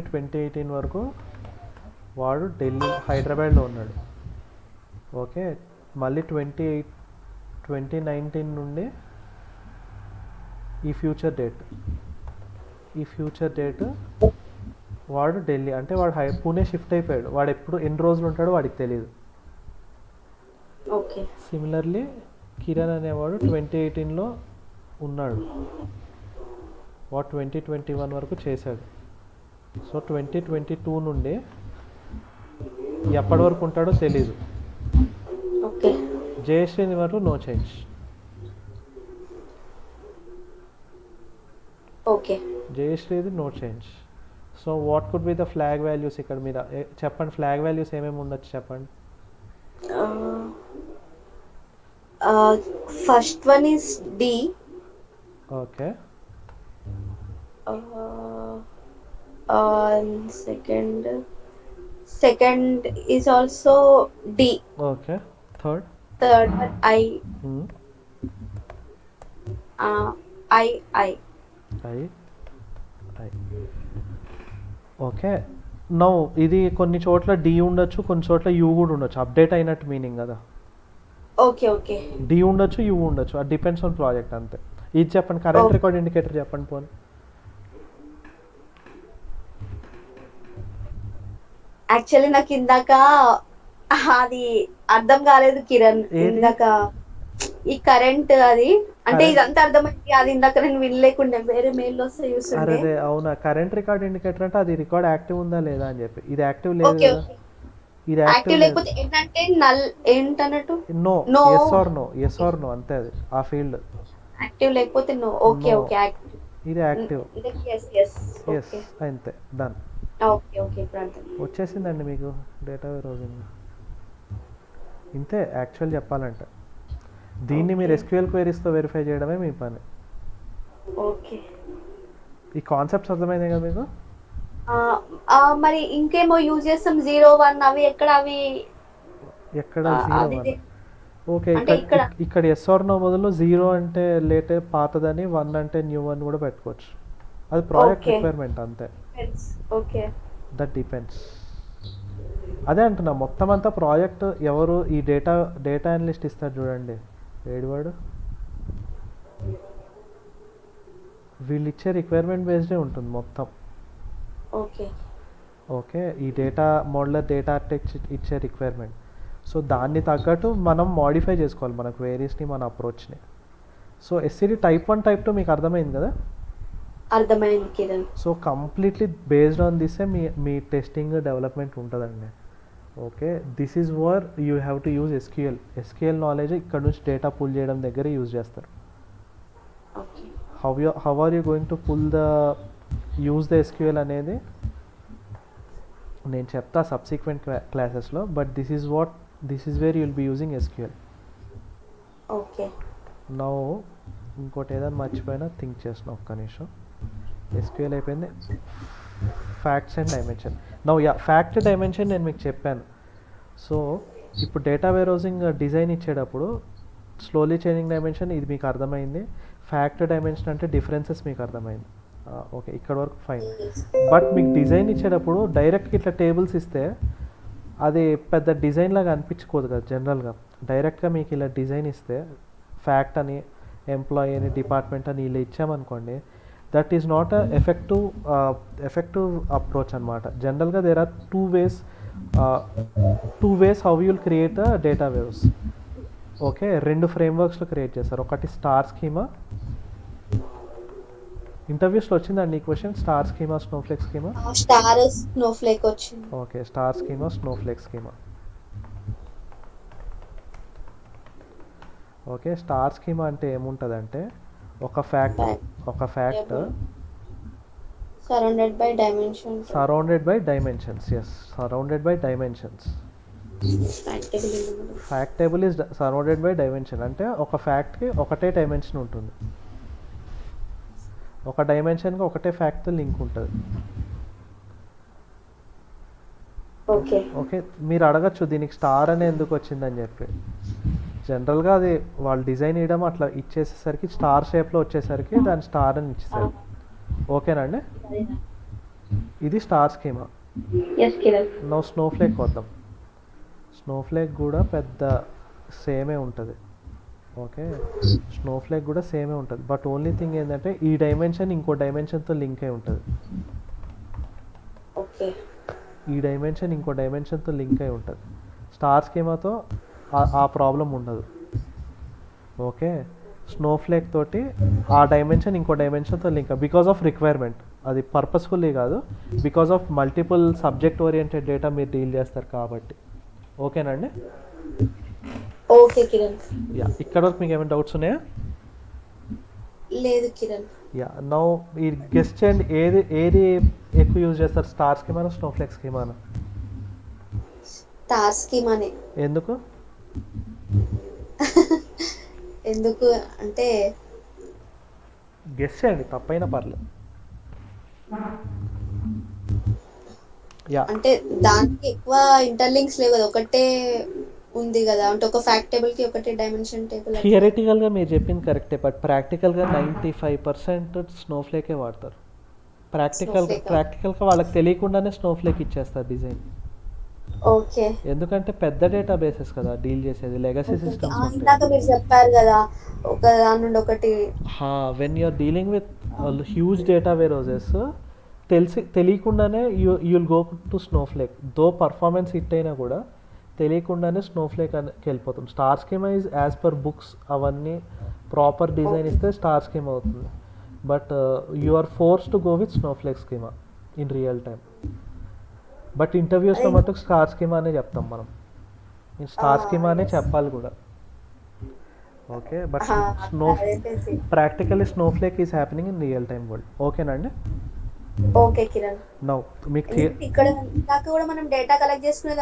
2018 వరకు వాడు హైదరాబాద్లో ఉన్నాడు. ఓకే, మళ్ళీ 2019 నుండి ఈ ఫ్యూచర్ డేట్ వాడు ఢిల్లీ, అంటే వాడు పూణే షిఫ్ట్ అయిపోయాడు. వాడు ఎన్ని రోజులు ఉంటాడో వాడికి తెలియదు. ఓకే సిమిలర్లీ కిరణ్ అనేవాడు 2018లో ఉన్నాడు, వాడు 2021 వరకు చేశాడు. సో 2022 నుండి ఎప్పటి వరకు ఉంటాడో తెలీదు. ఓకే జయశ్రీని వరకు నో చేంజ్. ఓకే జయశ్రీది no change. So what could be the flag values ఇక్కడ మీరు చెప్పండి, ఫ్లాగ్ వాల్యూస్ ఏమేమి ఉండొచ్చు చెప్పండి. First one is D. Okay, second is also D. Okay, third Third one I. I. I. Okay, now ఇది కొన్ని చోట్ల డి ఉండొచ్చు, కొన్ని చోట్ల యూ కూడా ఉండొచ్చు. అప్డేట్ అయినట్టు మీనింగ్ కదా. ఓకే ఓకే డి ఉండొచ్చు, యూ ఉండొచ్చు, అది డిపెండ్స్ ఆన్ ప్రాజెక్ట్ అంతే. ఇది చెప్పండి, కరెంట్ రికార్డ్ ఇండికేటర్ చెప్పండి పోనీ. యాక్చువల్లీ నాకు ఇందాక అది అర్థం కాలేదు కిరణ్. ఇందాక ఈ కరెంట్ అది అంటే ఇదంతా అర్థమైంది, అది ఇందాక నేను వినలేకుండా వేరే మెయిల్ వస్తే చూస్తుండే. అరే అవునా, కరెంట్ రికార్డ్ ఇండికేటర్ అంటే అది రికార్డ్ యాక్టివ్ ఉందా లేదా అని చెప్పి. ఇది యాక్టివ్ లేదు కదా, ఇది యాక్టివ్ లేకపోతే ఏంటంటే నల్ ఏంటన్నట్టు నో, ఎస్ ఆర్ నో అంతే, అది ఆ ఫీల్డ్. యాక్టివ్ లేకపోతే నో. ఓకే ఓకే యాక్టివ్, ఇది యాక్టివ్. ఎస్ అంతే, డన్. ఓకే ఓకే వచ్చేసిందండి మీకు డేటా వేరోజింగ్. ఇంతే యాక్చువల్ చెప్పాలంటే. దీన్ని మీరు SQL క్వెరీస్తో వెరిఫై చేయడమే మీ పని. ఓకే, ఈ కాన్సెప్ట్స్ అర్థమైంది కదా మీకు. మరి ఇంకేమో యూజ్ చేస్తాం 0 1 అవి ఎక్కడ 0 1. ఓకే, ఇక్కడ ఎస్ ఆర్ నో బదులు 0 అంటే లేటే పాతదని, 1 అంటే న్యూ అని కూడా పెట్టుకోవచ్చు. అది ప్రాజెక్ట్ రిక్వైర్మెంట్ అంతే. Okay, that depends. అదే అంటున్నా, మొత్తం అంతా ప్రాజెక్ట్ ఎవరు ఈ డేటా అనలిస్ట్ ఇస్తారు చూడండి, ఏడువాడు, వీళ్ళు ఇచ్చే రిక్వైర్మెంట్ బేస్డే ఉంటుంది మొత్తం. ఓకే, ఈ డేటా మోడలర్, డేటా ఆర్కిటెక్చర్ ఇచ్చే రిక్వైర్మెంట్. సో దాన్ని తగ్గట్టు మనం మోడిఫై చేసుకోవాలి మన క్వెరీస్ని, మన అప్రోచ్ని. సో ఎస్సీడీ టైప్ 1 టైప్ 2 మీకు అర్థమైంది కదా. అర్థమైంది Kiran. So completely based on this మీ టెస్టింగ్ డెవలప్మెంట్ ఉంటుందండి. Okay, this is where you have to use SQL knowledge ఇక్కడ నుంచి డేటా పుల్ చేయడం దగ్గర యూజ్ చేస్తారు. How are you going to use the SQL అనేది నేను చెప్తా సబ్సిక్వెంట్ క్లాసెస్లో, but this is where you will be using SQL. Okay, now ఇంకోటి ఏదైనా మర్చిపోయినా థింక్ చేసిన ఒక్క నిమిషం. ఎస్క్యూఎల్ అయిపోయింది. Facts and dimension. Now fact dimension నేను మీకు చెప్పాను. సో ఇప్పుడు డేటా వేరోజింగ్ డిజైన్ ఇచ్చేటప్పుడు స్లోలీ చేంజింగ్ డైమెన్షన్ ఇది మీకు అర్థమైంది. ఫ్యాక్ట్ డైమెన్షన్ అంటే డిఫరెన్సెస్ మీకు అర్థమైంది. ఓకే, ఇక్కడ వరకు ఫైన్. బట్ మీకు డిజైన్ ఇచ్చేటప్పుడు డైరెక్ట్గా ఇట్లా టేబుల్స్ ఇస్తే అది పెద్ద డిజైన్ లాగా అనిపించుకోదు కదా జనరల్గా. డైరెక్ట్గా మీకు ఇలా డిజైన్ ఇస్తే ఫ్యాక్ట్ అని, ఎంప్లాయీ అని, డిపార్ట్మెంట్ అని ఇలా ఇచ్చామనుకోండి, that is not a effective approach అనమాట. జనరల్గా there are two ways how you'll create a data waves. Okay, 2 ఫ్రేమ్వర్క్స్లో క్రియేట్ చేస్తారు. ఒకటి స్టార్ స్కీమా. ఇంటర్వ్యూస్లో వచ్చిందండి ఈ question, star schema, Snowflake schema. Star Snowflake వచ్చింది. Okay, star schema, Snowflake schema. Okay, star schema అంటే ఏముంటుందంటే ఒక fact surrounded by dimensions. Yes, surrounded by dimensions. Fact table is surrounded by dimension. అంటే ఒక ఫ్యాక్ట్కి ఒకటే డైమెన్షన్ ఉంటుంది, ఒక డైమెన్షన్కి ఒకటే ఫ్యాక్ట్తో లింక్ ఉంటుంది. ఓకే, మీరు అడగచ్చు దీనికి స్టార్ అనే ఎందుకు వచ్చిందని చెప్పి. జనరల్గా అది వాళ్ళు డిజైన్ ఇవ్వడం అట్లా ఇచ్చేసేసరికి స్టార్ షేప్లో వచ్చేసరికి దాని స్టార్ అని ఇచ్చేసారు. ఓకేనండి, ఇది స్టార్ స్కీమా. నో స్నోఫ్లేక్ వద్దాం. స్నోఫ్లేక్ కూడా పెద్ద సేమే ఉంటుంది. ఓకే, స్నోఫ్లేక్ కూడా సేమే ఉంటుంది. బట్ ఓన్లీ థింగ్ ఏంటంటే ఈ డైమెన్షన్ ఇంకో డైమెన్షన్తో లింక్ అయి ఉంటుంది. ఈ డైమెన్షన్ ఇంకో డైమెన్షన్తో లింక్ అయి ఉంటుంది. స్టార్ స్కీమాతో ఆ ప్రాబ్లం ఉండదు. ఓకే, స్నోఫ్లేక్ తోటి ఆ డైమెన్షన్ ఇంకో డైమెన్షన్తో లింక్ బికాస్ ఆఫ్ రిక్వైర్మెంట్. అది పర్పస్ఫుల్లీ కాదు, because of multiple subject oriented data మీరు డీల్ చేస్తారు కాబట్టి. ఓకేనండి. ఓకే కిరణ్. యా, ఇక్కడ వరకు మీకు ఏమైనా డౌట్స్ ఉన్నాయా? లేదు కిరణ్. యా, నౌ ఈ గెస్ట్ చేయండి, ఏది ఎక్కువ యూజ్ చేస్తారు, స్టార్ స్కీమానా, స్నోఫ్లేక్ స్కీమానా? స్టార్ స్కీమానే. ఎందుకు? ఎందుకు అంటే గెస్ట్ చేయండి, తప్పైనా పర్లేదు. యా, అంటే దానికి ఎక్కువ ఇంటర్లింక్స్ లేవు కదా, ఒకటే ఉంది కదా, అంటే ఒక ఫ్యాక్ట్ టేబుల్ కి ఒకటే డైమెన్షన్ టేబుల్. థియరిటికల్గా మీరు చెప్పింది కరెక్టే, బట్ ప్రాక్టికల్గా 95% స్నోఫ్లేకే వాడతారు. ప్రాక్టికల్గా వాళ్ళకి తెలియకుండానే స్నోఫ్లేక్ ఇచ్చేస్తారు డిజైన్. ఓకే, ఎందుకంటే పెద్ద డేటా బేసెస్ కదా డీల్ చేసేది, లెగసీ సిస్టమ్స్ ఉంటాయి. ఇందాక మీరు చెప్పారు కదా ఒక దాని నుండి ఒకటి. When you're dealing with huge data వేరోజెస్, తెలియకుండానే you'll go to Snowflake. Though performance hit అయినా కూడా తెలియకుండానే స్నోఫ్లేక్ అని వెళ్ళిపోతాం. Star schema is as per books అవన్నీ ప్రాపర్ డిజైన్ ఇస్తే స్టార్ స్కీమా అవుతుంది. But you are force to go with Snowflake schema in real time. But ఇంటర్వ్యూస్లో మటుకు స్టార్ స్కీమా అనే చెప్తాం మనం, స్టార్ స్కీమా అనే చెప్పాలి కూడా. Okay, but practically Snowflake is happening in real time world. ఓకేనండి. ఓకే కిరణ్. నౌ మీకు ఇక్కడ ఇందాక కూడా మనం డేటా కలెక్ట్ చేసుకునే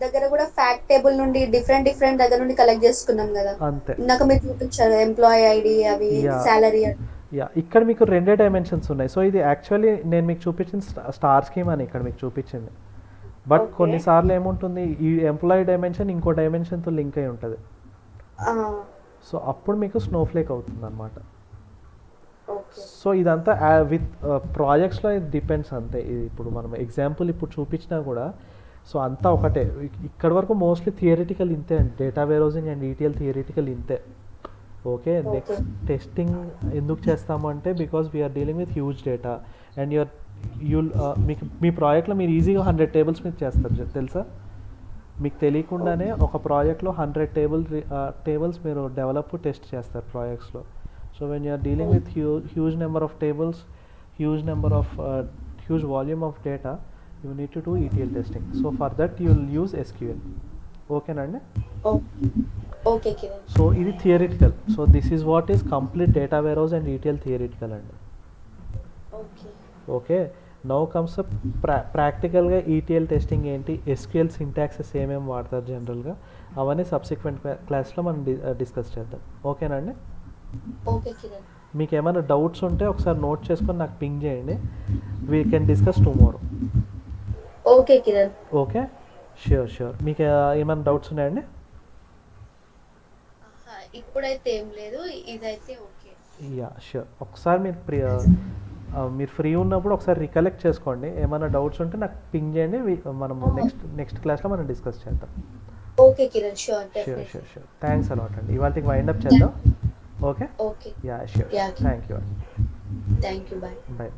దగ్గర కూడా ఫ్యాక్ట్ టేబుల్ నుండి డిఫరెంట్ దగ్గర నుండి కలెక్ట్ చేసుకున్నాం కదా. అంతే, ఇందాక మీరు చూపించారు ఎంప్లాయీ ఐడి, అవి సాలరీ. యా, ఇక్కడ మీకు 2 డైమెన్షన్స్ ఉన్నాయి. సో ఇది యాక్చువల్లీ నేను మీకు చూపించిన స్టార్ స్కీమ్ అని ఇక్కడ మీకు చూపించింది. బట్ కొన్నిసార్లు ఏముంటుంది, ఈ ఎంప్లాయీ డైమెన్షన్ ఇంకో డైమెన్షన్తో లింక్ అయి ఉంటుంది. సో అప్పుడు మీకు స్నోఫ్లేక్ అవుతుంది అనమాట. సో ఇదంతా విత్ ప్రాజెక్ట్స్లో ఇది డిపెండ్స్ అంతే. ఇది ఇప్పుడు మనం ఎగ్జాంపుల్ ఇప్పుడు చూపించినా కూడా సో అంతా ఒకటే. ఇక్కడ వరకు మోస్ట్లీ థియరిటికల్ ఇంతే అండి, data warehousing and ETL theoretical ఇంతే. ఓకే, నెక్స్ట్ టెస్టింగ్ ఎందుకు చేస్తాము అంటే because we're dealing with huge data and మీకు మీ ప్రాజెక్ట్లో మీరు ఈజీగా 100 టేబుల్స్ మీద చేస్తారు తెలుసా. మీకు తెలియకుండానే ఒక ప్రాజెక్ట్లో 100 టేబుల్స్ మీరు డెవలప్ టెస్ట్ చేస్తారు ప్రాజెక్ట్స్లో. So when you're dealing with huge number of tables, huge volume of data, you need to do ETL testing. So for that you will use SQL. ఓకేనండి. ఓకే కిరణ్. సో ఇది theoretical. So this is what is complete data warehouse and ETL theoretical అండి. Okay, now comes ప్రాక్టికల్గా ETL testing ఏంటి, SQL syntaxes ఏమేమి వాడతారు జనరల్గా, అవన్నీ subsequent క్లాస్లో మనం డిస్కస్ చేద్దాం. ఓకేనండి. ఓకే కిరణ్. మీకు ఏమైనా డౌట్స్ ఉంటే ఒకసారి నోట్ చేసుకొని నాకు పింగ్ చేయండి. We can discuss tomorrow. Okay Kiran. Okay, sure. మీకు ఏమైనా డౌట్స్ ఉన్నాయండి? ఇప్పుడైతే ఏం లేదు, ఇదైతే ఓకే. Yeah sure. ఒకసారి మీరు ఫ్రీ ఉన్నప్పుడు ఒకసారి రికలెక్ట్ చేసుకోండి. ఏమైనా డౌట్స్ ఉంటే నాకు పింగ్ చేయండి. మనము నెక్స్ట్ క్లాస్లో మనం డిస్కస్ చేద్దాం. Okay Kiran, sure, sure definitely. Sure sure. Thanks a lot అండి. ఇవాళకి వైండప్ చేద్దాం. Okay. Okay. Yeah sure. Yeah, thank you. Thank you, bye. Bye.